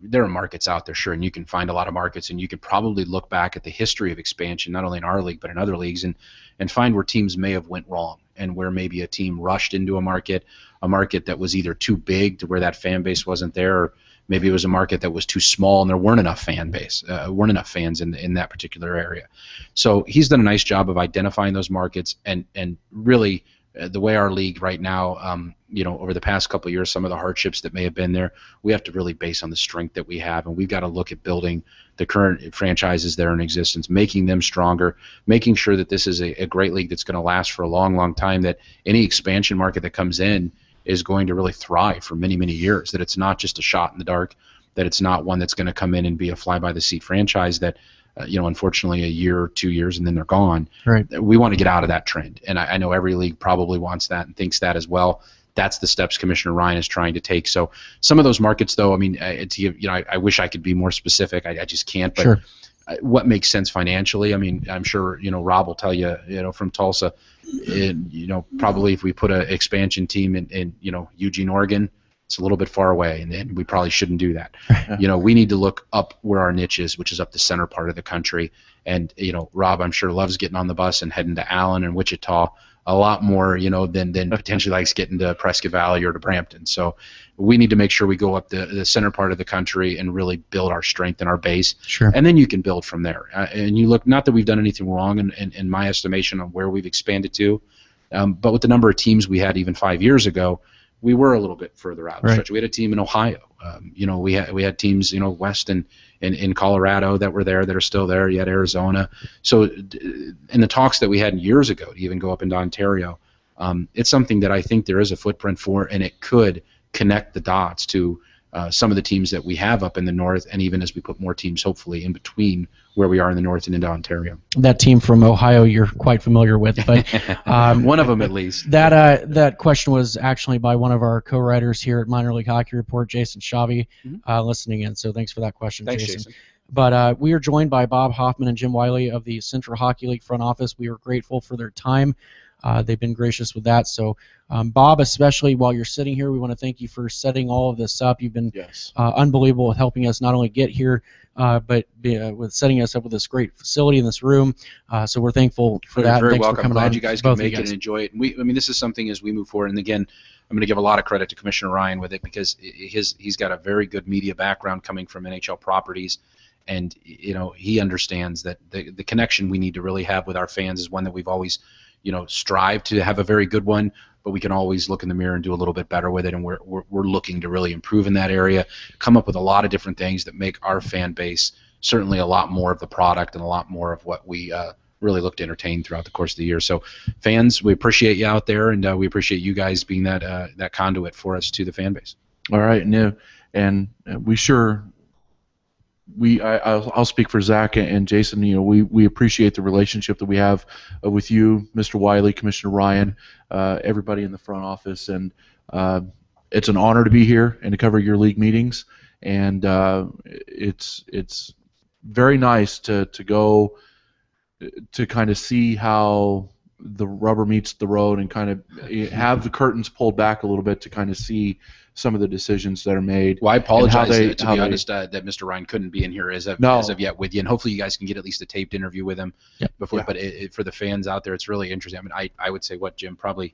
There are markets out there, sure, and you can find a lot of markets, and you can probably look back at the history of expansion, not only in our league but in other leagues, and find where teams may have went wrong, and where maybe a team rushed into a market that was either too big to where that fan base wasn't there, or maybe it was a market that was too small and there weren't enough weren't enough fans in that particular area. So he's done a nice job of identifying those markets, and really the way our league right now, over the past couple of years, some of the hardships that may have been there, we have to really base on the strength that we have, and we've got to look at building the current franchises that are in existence, making them stronger, making sure that this is a great league that's going to last for a long, long time, that any expansion market that comes in is going to really thrive for many, many years, that it's not just a shot in the dark, that it's not one that's going to come in and be a fly-by-the-seat franchise that, unfortunately, a year or 2 years and then they're gone. Right. We want to get out of that trend, and I know every league probably wants that and thinks that as well. That's the steps Commissioner Ryan is trying to take. So some of those markets, though, I mean, I wish I could be more specific. I just can't. But sure. What makes sense financially? I mean, I'm sure Rob will tell you, from Tulsa, probably if we put an expansion team in Eugene, Oregon, it's a little bit far away, and we probably shouldn't do that. We need to look up where our niche is, which is up the center part of the country. And Rob, I'm sure, loves getting on the bus and heading to Allen and Wichita a lot more, than potentially likes getting to Prescott Valley or to Brampton. So we need to make sure we go up the center part of the country and really build our strength and our base. Sure. And then you can build from there. And you look, not that we've done anything wrong in my estimation on where we've expanded to, but with the number of teams we had even 5 years ago, we were a little bit further out. Right. We had a team in Ohio. We had teams, west and in Colorado that were there, that are still there. You had Arizona. So in the talks that we had years ago to even go up into Ontario, it's something that I think there is a footprint for, and it could connect the dots to some of the teams that we have up in the north, and even as we put more teams hopefully in between where we are in the north and into Ontario. That team from Ohio you're quite familiar with, but one of them at least. That question was actually by one of our co-writers here at Minor League Hockey Report, Jason Shavy, listening in. So thanks for that question, Jason. But we are joined by Bob Hoffman and Jim Wiley of the Central Hockey League front office. We are grateful for their time. They've been gracious with that. So, Bob, especially while you're sitting here, we want to thank you for setting all of this up. You've been unbelievable with helping us not only get here, but with setting us up with this great facility in this room. So we're thankful for that. You're very Thanks welcome. for coming Glad on, you guys both can of make it and enjoy it. And this is something as we move forward. And again, I'm going to give a lot of credit to Commissioner Ryan with it because he's got a very good media background coming from NHL Properties. And, he understands that the connection we need to really have with our fans is one that we've always, strived to have a very good one, but we can always look in the mirror and do a little bit better with it. And we're looking to really improve in that area, come up with a lot of different things that make our fan base certainly a lot more of the product and a lot more of what we really look to entertain throughout the course of the year. So fans, we appreciate you out there, and we appreciate you guys being that conduit for us to the fan base. All right, and we sure. I'll speak for Zach and Jason. We appreciate the relationship that we have with you, Mr. Wiley, Commissioner Ryan, everybody in the front office, and it's an honor to be here and to cover your league meetings. And it's very nice to go to kind of see how the rubber meets the road and kind of have the curtains pulled back a little bit to kind of see some of the decisions that are made. Well, I apologize, to be honest, that Mr. Ryan couldn't be in here as of yet with you, and hopefully you guys can get at least a taped interview with him before. Yeah. But for the fans out there, it's really interesting. I mean, I would say, Jim, probably,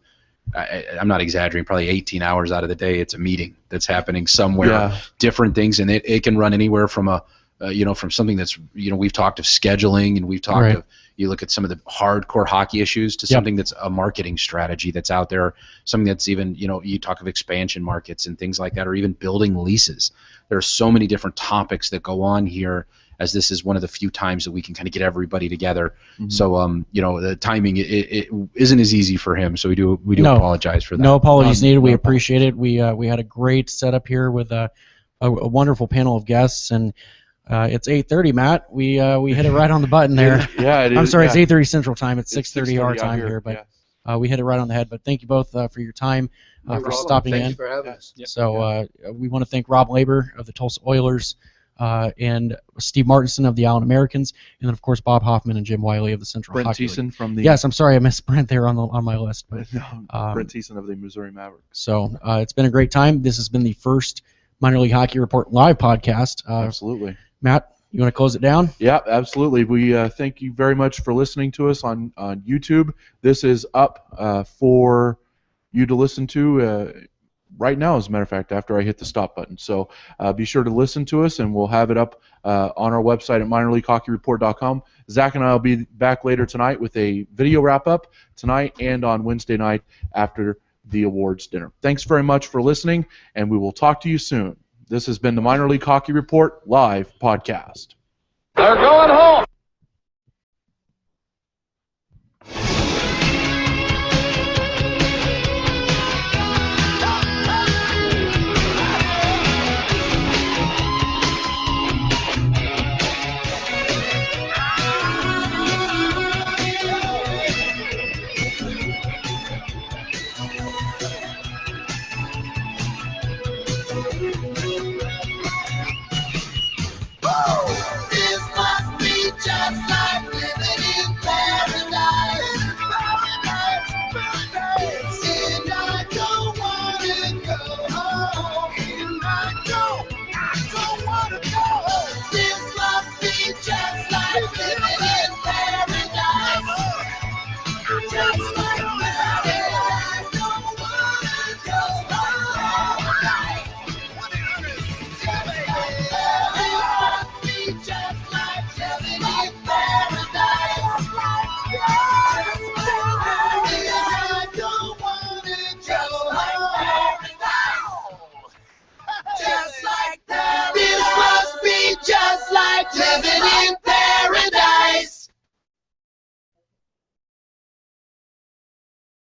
I'm not exaggerating, probably 18 hours out of the day, it's a meeting that's happening somewhere, different things, and it can run anywhere from from something that's, we've talked of scheduling, and we've talked of, you look at some of the hardcore hockey issues, to something that's a marketing strategy that's out there, something that's even, you talk of expansion markets and things like that, or even building leases. There are so many different topics that go on here, as this is one of the few times that we can kind of get everybody together. Mm-hmm. So, the timing, it isn't as easy for him. So we do apologize for that. No apologies needed. We appreciate it. We had a great setup here with a wonderful panel of guests, and it's 8:30, Matt. We hit it right on the button there. Yeah, it is. I'm sorry, it's 8:30 Central Time. It's 6:30 our time here, but we hit it right on the head. But thank you both for your time, for stopping in. Thanks for having us. So we want to thank Rob Labor of the Tulsa Oilers, and Steve Martinson of the Allen Americans, and then of course Bob Hoffman and Jim Wiley of the Central Hockey League. From the Yes, I'm sorry I missed Brent there on my list, but Brent Thiessen of the Missouri Mavericks. So it's been a great time. This has been the first Minor League Hockey Report live podcast. Absolutely. Matt, you want to close it down? Yeah, absolutely. We thank you very much for listening to us on YouTube. This is up for you to listen to right now, as a matter of fact, after I hit the stop button. So be sure to listen to us, and we'll have it up on our website at minorleaguehockeyreport.com. Zach and I will be back later tonight with a video wrap-up tonight and on Wednesday night after the awards dinner. Thanks very much for listening, and we will talk to you soon. This has been the Minor League Hockey Report live podcast. They're going home. Just like